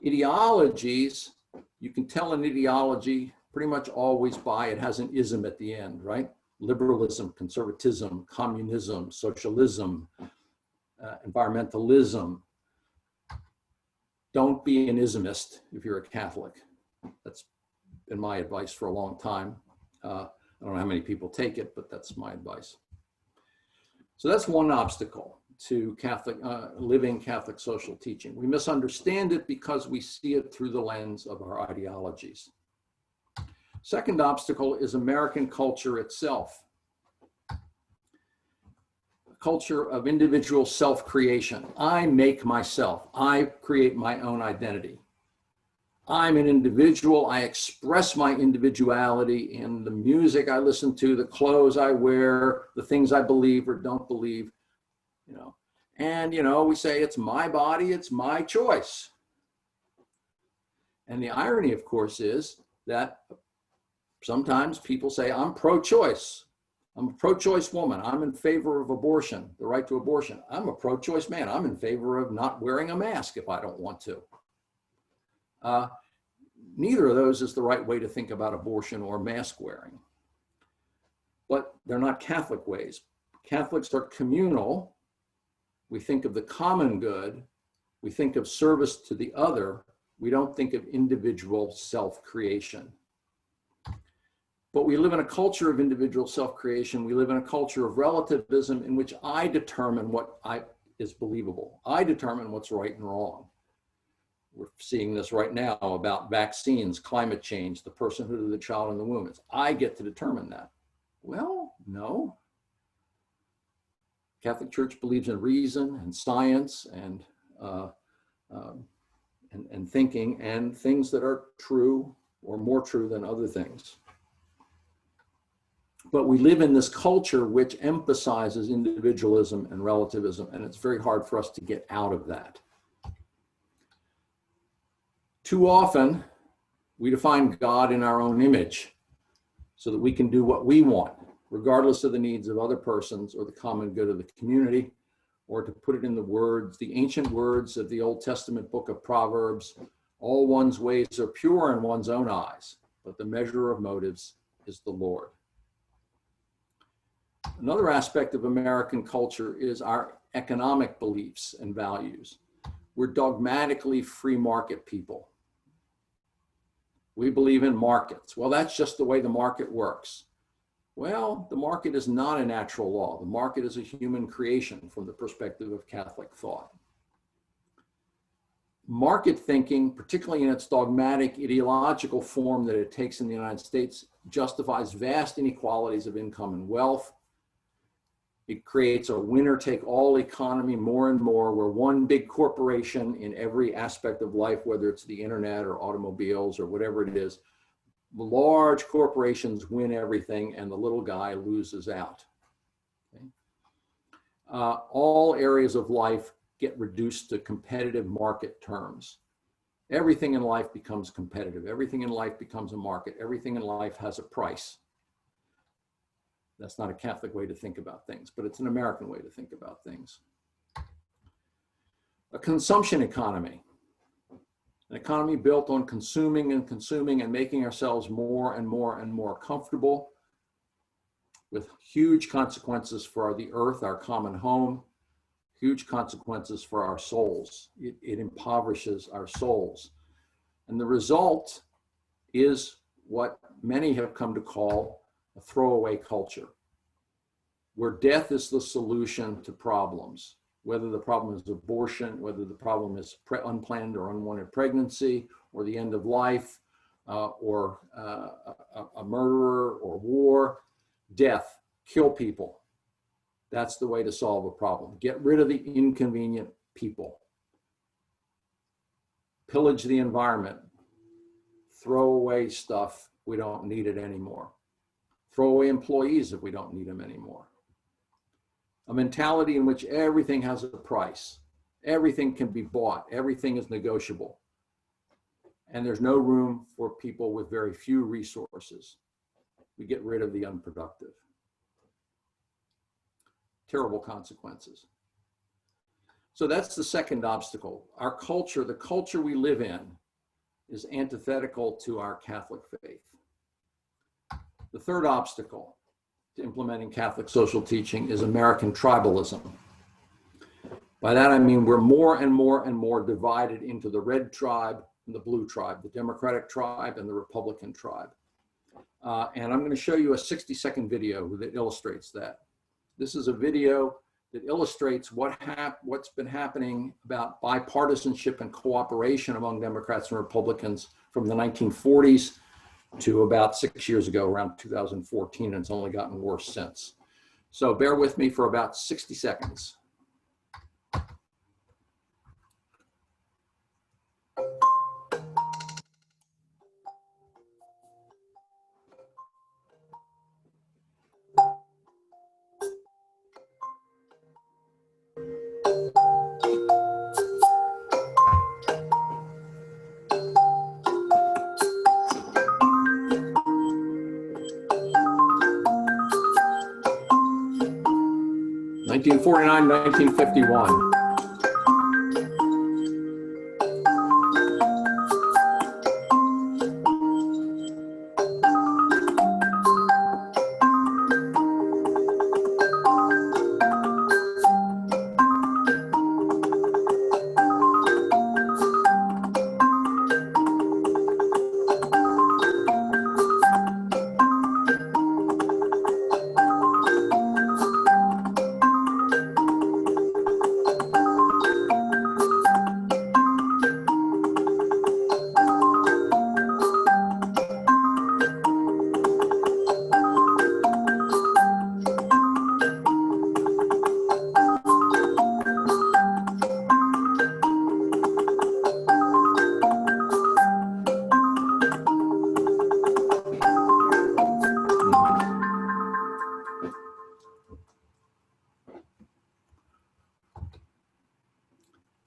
Ideologies, you can tell an ideology pretty much always by it has an ism at the end, right? Liberalism, conservatism, communism, socialism, environmentalism. Don't be an ismist if you're a Catholic. That's been my advice for a long time. I don't know how many people take it, but that's my advice. So that's one obstacle to Catholic, living Catholic social teaching. We misunderstand it because we see it through the lens of our ideologies. Second obstacle is American culture itself. A culture of individual self-creation. I make myself. I create my own identity. I'm an individual. I express my individuality in the music I listen to, the clothes I wear, the things I believe or don't believe, you know. And, you know, we say it's my body, it's my choice. And the irony, of course, is that sometimes people say, I'm pro-choice. I'm a pro-choice woman. I'm in favor of abortion, the right to abortion. I'm a pro-choice man. I'm in favor of not wearing a mask if I don't want to. Neither of those is the right way to think about abortion or mask wearing. But they're not Catholic ways. Catholics are communal. We think of the common good. We think of service to the other. We don't think of individual self-creation. But we live in a culture of individual self-creation. We live in a culture of relativism in which I determine what is believable. I determine what's right and wrong. We're seeing this right now about vaccines, climate change, the personhood of the child in the womb. It's I get to determine that. Well, no. Catholic Church believes in reason and science and thinking and things that are true or more true than other things. But we live in this culture which emphasizes individualism and relativism, and it's very hard for us to get out of that. Too often, we define God in our own image so that we can do what we want, regardless of the needs of other persons or the common good of the community, or to put it in the words, the ancient words of the Old Testament book of Proverbs, all one's ways are pure in one's own eyes, but the measure of motives is the Lord. Another aspect of American culture is our economic beliefs and values. We're dogmatically free market people. We believe in markets. Well, that's just the way the market works. Well, the market is not a natural law. The market is a human creation from the perspective of Catholic thought. Market thinking, particularly in its dogmatic ideological form that it takes in the United States, justifies vast inequalities of income and wealth. It creates a winner-take-all economy more and more, where one big corporation in every aspect of life, whether it's the internet or automobiles or whatever it is, large corporations win everything and the little guy loses out. Okay? All areas of life get reduced to competitive market terms. Everything in life becomes competitive. Everything in life becomes a market. Everything in life has a price. That's not a Catholic way to think about things, but it's an American way to think about things. A consumption economy. An economy built on consuming and making ourselves more and more and more comfortable, with huge consequences for the earth, our common home, huge consequences for our souls. It impoverishes our souls. And the result is what many have come to call a throwaway culture, where death is the solution to problems, whether the problem is abortion, whether the problem is unplanned or unwanted pregnancy, or the end of life, or a murderer or war. Death, kill people. That's the way to solve a problem. Get rid of the inconvenient people. Pillage the environment. Throw away stuff. We don't need it anymore. Throw away employees if we don't need them anymore. A mentality in which everything has a price. Everything can be bought. Everything is negotiable. And there's no room for people with very few resources. We get rid of the unproductive. Terrible consequences. So that's the second obstacle. Our culture, the culture we live in, is antithetical to our Catholic faith. The third obstacle to implementing Catholic social teaching is American tribalism. By that I mean we're more and more and more divided into the red tribe and the blue tribe, the Democratic tribe and the Republican tribe. And I'm going to show you a 60-second video that illustrates that. This is a video that illustrates what's been happening about bipartisanship and cooperation among Democrats and Republicans from the 1940s to about 6 years ago, around 2014, and it's only gotten worse since. So bear with me for about 60 seconds. (1949, 1951).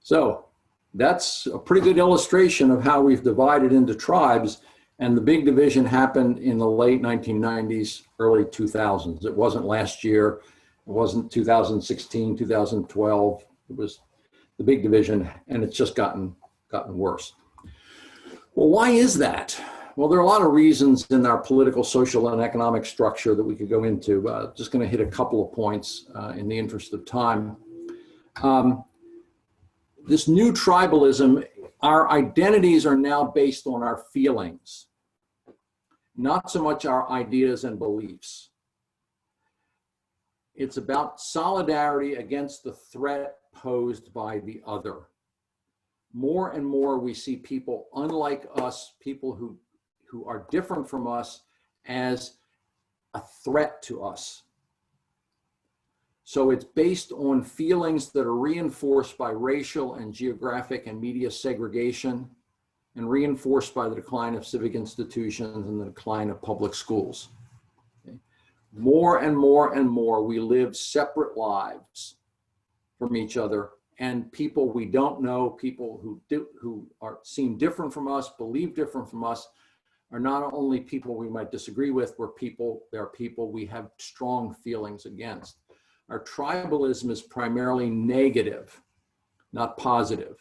So that's a pretty good illustration of how we've divided into tribes, and the big division happened in the late 1990s, early 2000s. It wasn't last year, it wasn't 2016, 2012. It was the big division, and it's just gotten worse. Well, why is that? Well, there are a lot of reasons in our political, social, and economic structure that we could go into. Just going to hit a couple of points in the interest of time. This new tribalism, our identities are now based on our feelings, not so much our ideas and beliefs. It's about solidarity against the threat posed by the other. More and more we see people unlike us, people who are different from us, as a threat to us. So it's based on feelings that are reinforced by racial and geographic and media segregation, and reinforced by the decline of civic institutions and the decline of public schools. Okay. More and more and more, we live separate lives from each other, and people we don't know, people who seem different from us, believe different from us, are not only people we might disagree with, they're people we have strong feelings against. Our tribalism is primarily negative, not positive,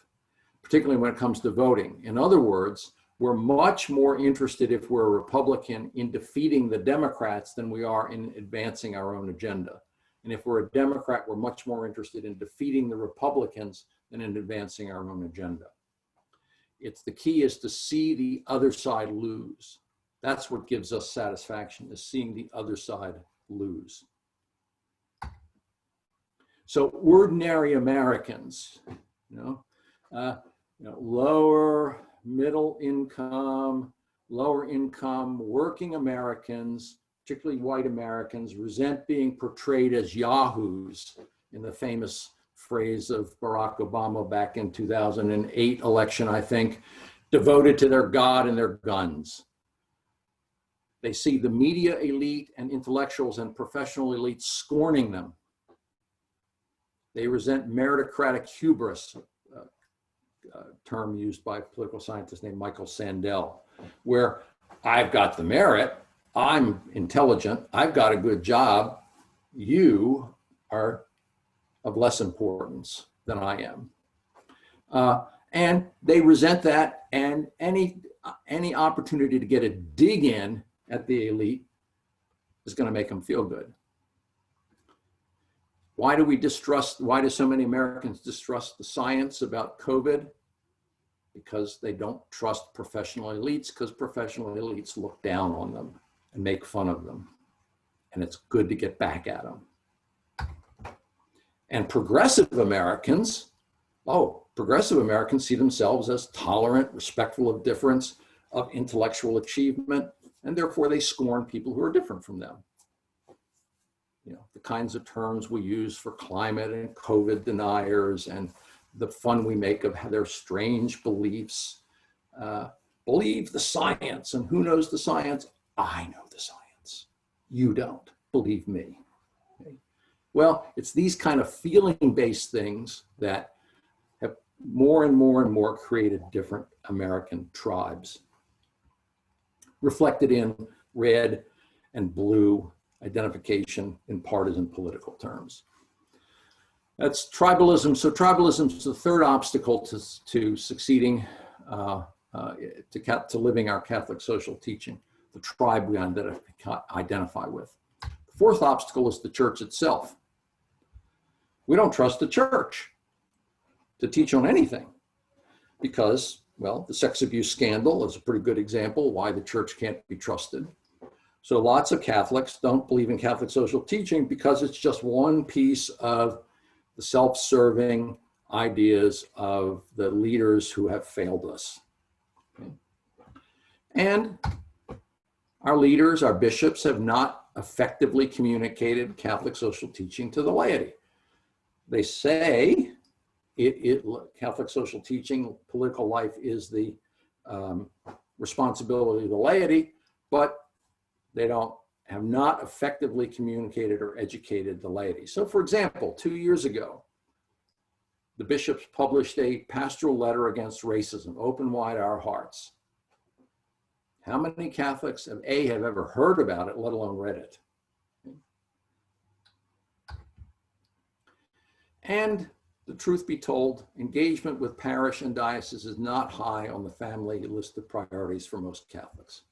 particularly when it comes to voting. In other words, we're much more interested, if we're a Republican, in defeating the Democrats than we are in advancing our own agenda. And if we're a Democrat, we're much more interested in defeating the Republicans than in advancing our own agenda. The key is to see the other side lose. That's what gives us satisfaction, is seeing the other side lose. So ordinary Americans, lower, middle income, lower income, working Americans particularly white Americans, resent being portrayed as yahoos, in the famous phrase of Barack Obama back in 2008 election, I think, devoted to their God and their guns. They see the media elite and intellectuals and professional elites scorning them. They resent meritocratic hubris, a term used by a political scientist named Michael Sandel, where I've got the merit, I'm intelligent, I've got a good job, you are of less importance than I am. And they resent that, and any opportunity to get a dig in at the elite is going to make them feel good. Why do so many Americans distrust the science about COVID? Because they don't trust professional elites, because professional elites look down on them and make fun of them. And it's good to get back at them. And progressive Americans see themselves as tolerant, respectful of difference, of intellectual achievement, and therefore they scorn people who are different from them. You know, the kinds of terms we use for climate and COVID deniers, and the fun we make of their strange beliefs. Believe the science, and who knows the science? I know the science. You don't, believe me. Okay? Well, it's these kind of feeling-based things that have more and more created different American tribes, reflected in red and blue identification in partisan political terms. That's tribalism. So tribalism is the third obstacle to succeeding, to living our Catholic social teaching, the tribe we identify with. The fourth obstacle is the church itself. We don't trust the church to teach on anything because, well, the sex abuse scandal is a pretty good example why the church can't be trusted. So lots of Catholics don't believe in Catholic social teaching because it's just one piece of the self-serving ideas of the leaders who have failed us. Okay. And our leaders, our bishops, have not effectively communicated Catholic social teaching to the laity. They say Catholic social teaching, political life is the responsibility of the laity, but they have not effectively communicated or educated the laity. So for example, 2 years ago, the bishops published a pastoral letter against racism, Open Wide Our Hearts. How many Catholics have ever heard about it, let alone read it? And the truth be told, engagement with parish and diocese is not high on the family list of priorities for most Catholics.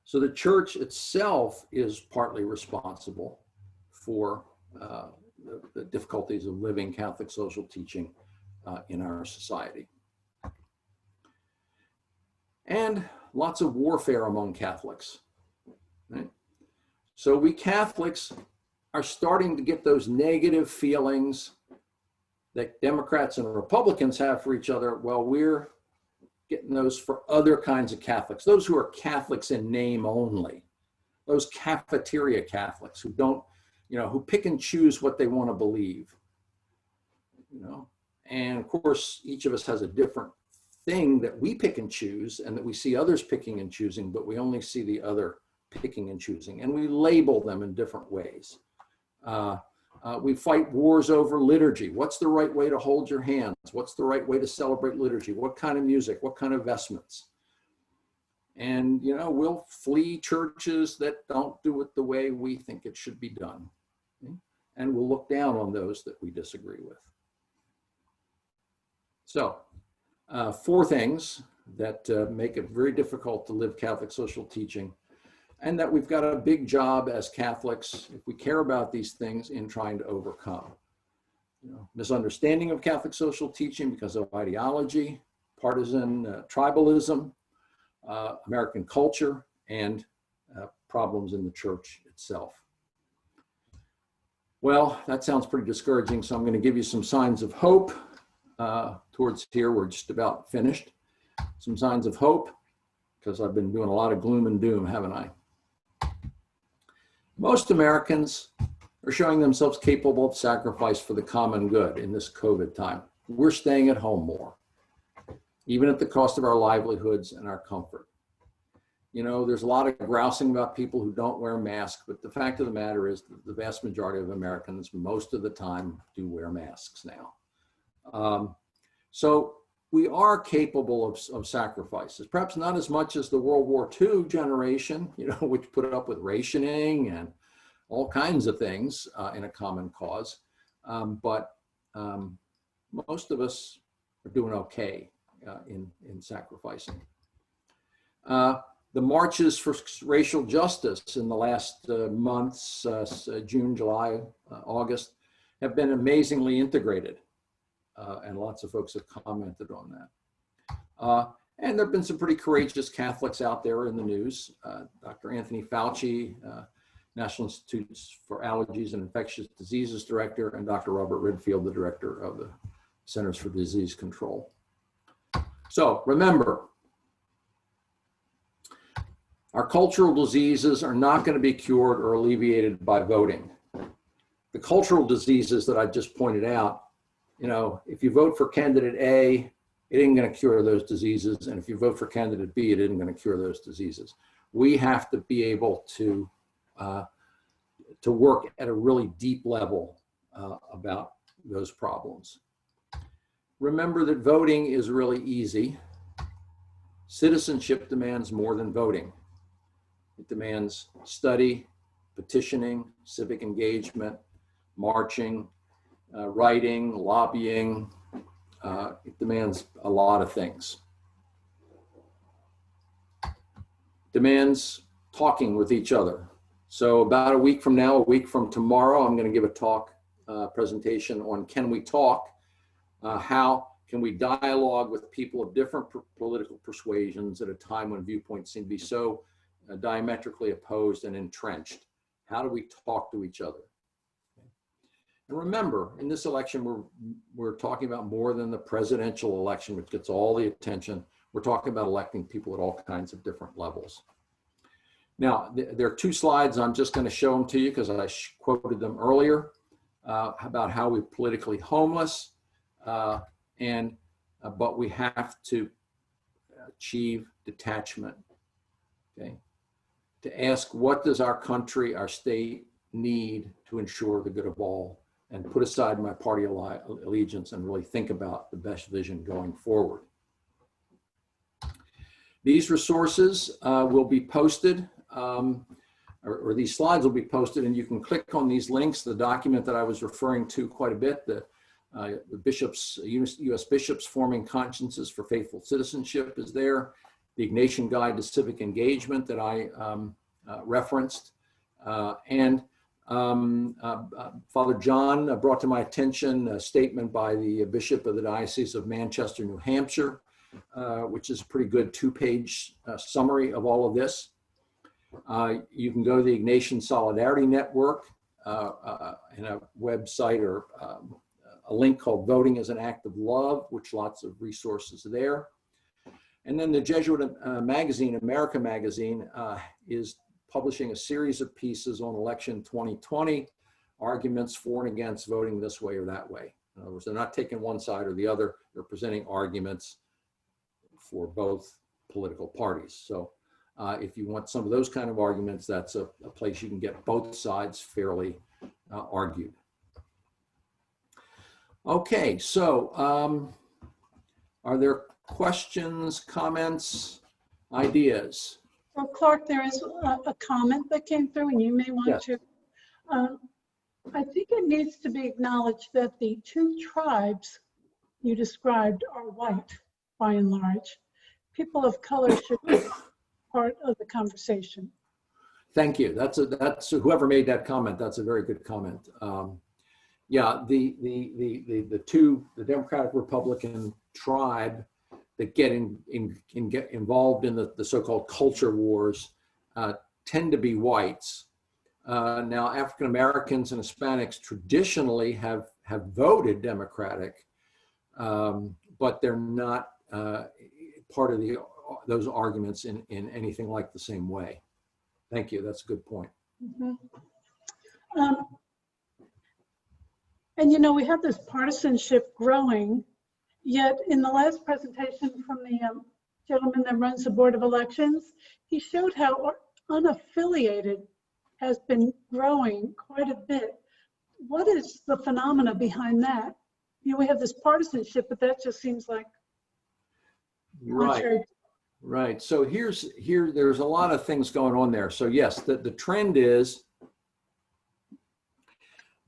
So the church itself is partly responsible for the difficulties of living Catholic social teaching in our society. And lots of warfare among Catholics. Right? So we Catholics are starting to get those negative feelings that Democrats and Republicans have for each other. Well, we're getting those for other kinds of Catholics, those who are Catholics in name only, those cafeteria Catholics who don't, who pick and choose what they want to believe, and of course, each of us has a different thing that we pick and choose and that we see others picking and choosing, but we only see the other picking and choosing, and we label them in different ways. We fight wars over liturgy. What's the right way to hold your hands? What's the right way to celebrate liturgy? What kind of music? What kind of vestments? And, we'll flee churches that don't do it the way we think it should be done. Okay? And we'll look down on those that we disagree with. So, 4 things that make it very difficult to live Catholic social teaching, and that we've got a big job as Catholics, if we care about these things, in trying to overcome. Misunderstanding of Catholic social teaching because of ideology, partisan tribalism, American culture, and problems in the church itself. Well, that sounds pretty discouraging, so I'm going to give you some signs of hope. Towards here, we're just about finished. Some signs of hope. because I've been doing a lot of gloom and doom, haven't I? Most Americans are showing themselves capable of sacrifice for the common good in this COVID time. We're staying at home more, even at the cost of our livelihoods and our comfort. You know, there's a lot of grousing about people who don't wear masks, but the fact of the matter is that the vast majority of Americans, most of the time, do wear masks now. So we are capable of sacrifices, perhaps not as much as the World War II generation, you know, which put up with rationing and all kinds of things in a common cause. But most of us are doing okay in sacrificing. The marches for racial justice in the last months, June, July, August, have been amazingly integrated. And lots of folks have commented on that. And there have been some pretty courageous Catholics out there in the news. Dr. Anthony Fauci, National Institutes for Allergies and Infectious Diseases Director, and Dr. Robert Redfield, the Director of the Centers for Disease Control. So remember, our cultural diseases are not going to be cured or alleviated by voting. The cultural diseases that I just pointed out, you know, if you vote for candidate A, it isn't going to cure those diseases. And if you vote for candidate B, it isn't going to cure those diseases. We have to be able to work at a really deep level about those problems. Remember that voting is really easy. Citizenship demands more than voting. It demands study, petitioning, civic engagement, marching, writing, lobbying. It demands a lot of things. Demands talking with each other. So about a week from now, a week from tomorrow, I'm going to give a talk presentation on Can We Talk? How can we dialogue with people of different political persuasions at a time when viewpoints seem to be so diametrically opposed and entrenched? How do we talk to each other? And remember, in this election, we're talking about more than the presidential election, which gets all the attention. We're talking about electing people at all kinds of different levels. Now, there are two slides. I'm just going to show them to you because I quoted them earlier about how we're politically homeless, but we have to achieve detachment. Okay, to ask, what does our country, our state need to ensure the good of all, and put aside my party allegiance and really think about the best vision going forward. These resources will be posted, or these slides will be posted, and you can click on these links. The document that I was referring to quite a bit, the bishops, U.S. bishops forming consciences for faithful citizenship is there. The Ignatian Guide to Civic Engagement that I referenced, and Father John brought to my attention a statement by the Bishop of the Diocese of Manchester, New Hampshire, which is a pretty good two-page summary of all of this. You can go to the Ignatian Solidarity Network and a website or a link called Voting as an Act of Love, which lots of resources there. And then the Jesuit magazine, America Magazine, is publishing a series of pieces on election 2020, arguments for and against voting this way or that way. In other words, they're not taking one side or the other, they're presenting arguments for both political parties. So if you want some of those kind of arguments, that's a place you can get both sides fairly argued. Okay, so are there questions, comments, ideas? Well, Clarke, there is a comment that came through, and you may want to. I think it needs to be acknowledged that the two tribes you described are white, by and large. People of color should be part of the conversation. Thank you. That's whoever made that comment. That's a very good comment. Yeah, the Democratic Republican tribe that get involved in the so-called culture wars tend to be whites. Now, African Americans and Hispanics traditionally have voted Democratic, but they're not part of the those arguments in anything like the same way. Thank you. That's a good point. Mhm. And you know, we have this partisanship growing, yet in the last presentation from the gentleman that runs the Board of Elections, he showed how unaffiliated has been growing quite a bit. What is the phenomena behind that? You know, we have this partisanship, but that just seems like Right. Right. So there's a lot of things going on there. So yes, the trend is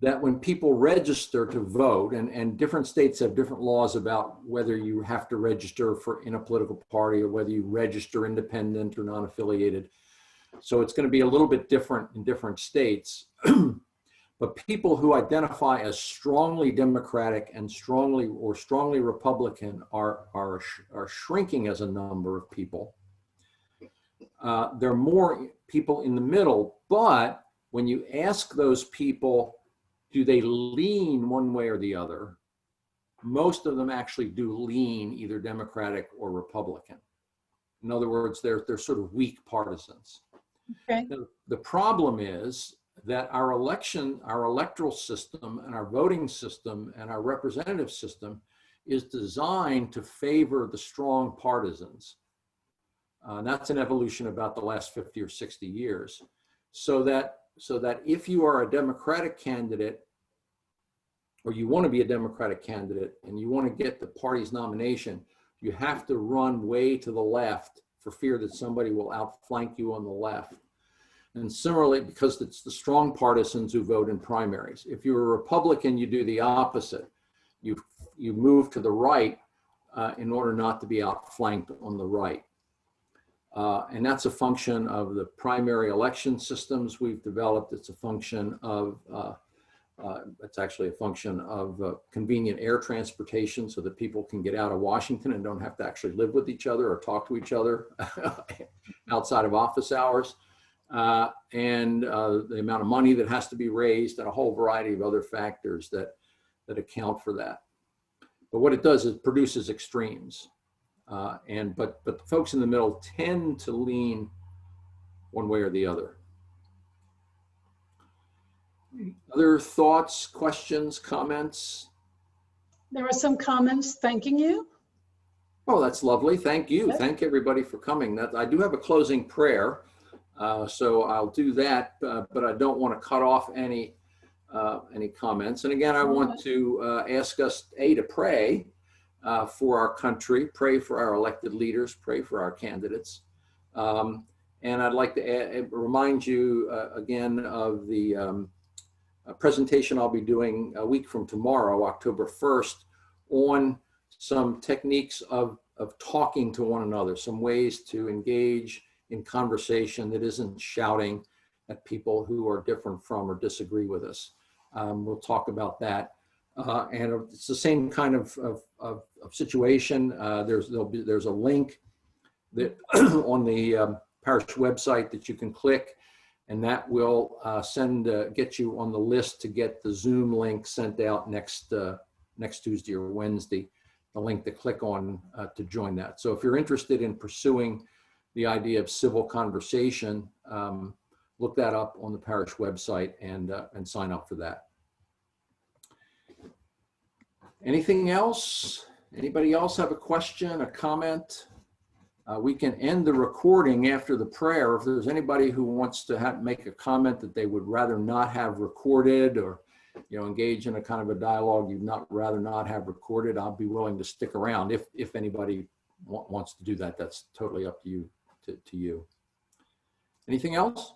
that when people register to vote, and different states have different laws about whether you have to register in a political party or whether you register independent or non-affiliated. So it's going to be a little bit different in different states. But people who identify as strongly Democratic and strongly Republican are shrinking as a number of people. There are more people in the middle, but when you ask those people, do they lean one way or the other? Most of them actually do lean either Democratic or Republican. In other words, they're sort of weak partisans. okay. The problem is that our electoral system and our voting system and our representative system is designed to favor the strong partisans. And that's an evolution about the last 50 or 60 years. So that if you are a Democratic candidate, or you want to be a Democratic candidate and you want to get the party's nomination, you have to run way to the left for fear that somebody will outflank you on the left. And similarly, because it's the strong partisans who vote in primaries. If you're a Republican, you do the opposite. You move to the right in order not to be outflanked on the right. And that's a function of the primary election systems we've developed. It's a function of, it's actually a function of convenient air transportation so that people can get out of Washington and don't have to actually live with each other or talk to each other outside of office hours. And the amount of money that has to be raised and a whole variety of other factors that account for that. But what it does is it produces extremes. But the folks in the middle tend to lean one way or the other. Other thoughts, questions, comments? There are some comments thanking you. Oh, that's lovely. Thank you. Yes. Thank everybody for coming. I do have a closing prayer, so I'll do that, but I don't want to cut off any comments. And again, I want to ask us, to pray for our country, pray for our elected leaders, pray for our candidates. And I'd like to remind you again of the presentation I'll be doing a week from tomorrow, October 1st, on some techniques of talking to one another, some ways to engage in conversation that isn't shouting at people who are different from or disagree with us. We'll talk about that. And it's the same kind of situation. There's a link that on the parish website that you can click, and that will get you on the list to get the Zoom link sent out next Tuesday or Wednesday, the link to click on to join that. So if you're interested in pursuing the idea of civil conversation, look that up on the parish website and sign up for that. Anything else? Anybody else have a question, a comment? We can end the recording after the prayer. If there's anybody who wants to make a comment that they would rather not have recorded, or engage in a kind of a dialogue you'd rather not have recorded, I'll be willing to stick around if anybody wants to do that. That's totally up to you. To you. Anything else?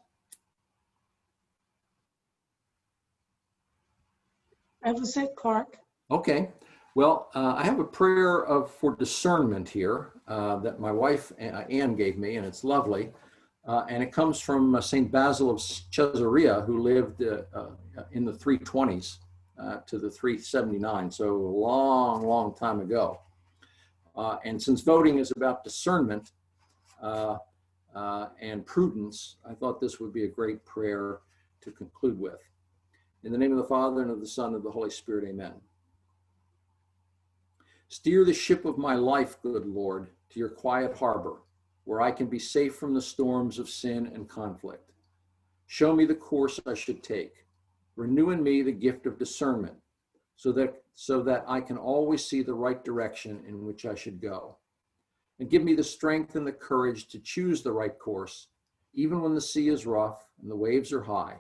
That was it, Clarke. Okay. Well, I have a prayer for discernment here that my wife, Anne, gave me, and it's lovely. And it comes from St. Basil of Caesarea, who lived in the 320s to the 379, so a long, long time ago. And since voting is about discernment and prudence, I thought this would be a great prayer to conclude with. In the name of the Father, and of the Son, and of the Holy Spirit, amen. Steer the ship of my life, good Lord, to your quiet harbor. where I can be safe from the storms of sin and conflict. Show me the course I should take. Renew in me the gift of discernment so that I can always see the right direction in which I should go. And give me the strength and the courage to choose the right course, even when the sea is rough and the waves are high,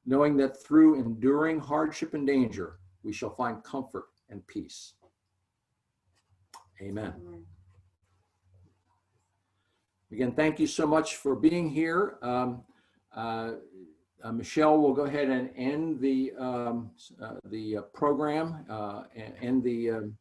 knowing that through enduring hardship and danger, we shall find comfort and peace. Amen. Again, thank you so much for being here. Michelle will go ahead and end the program and end the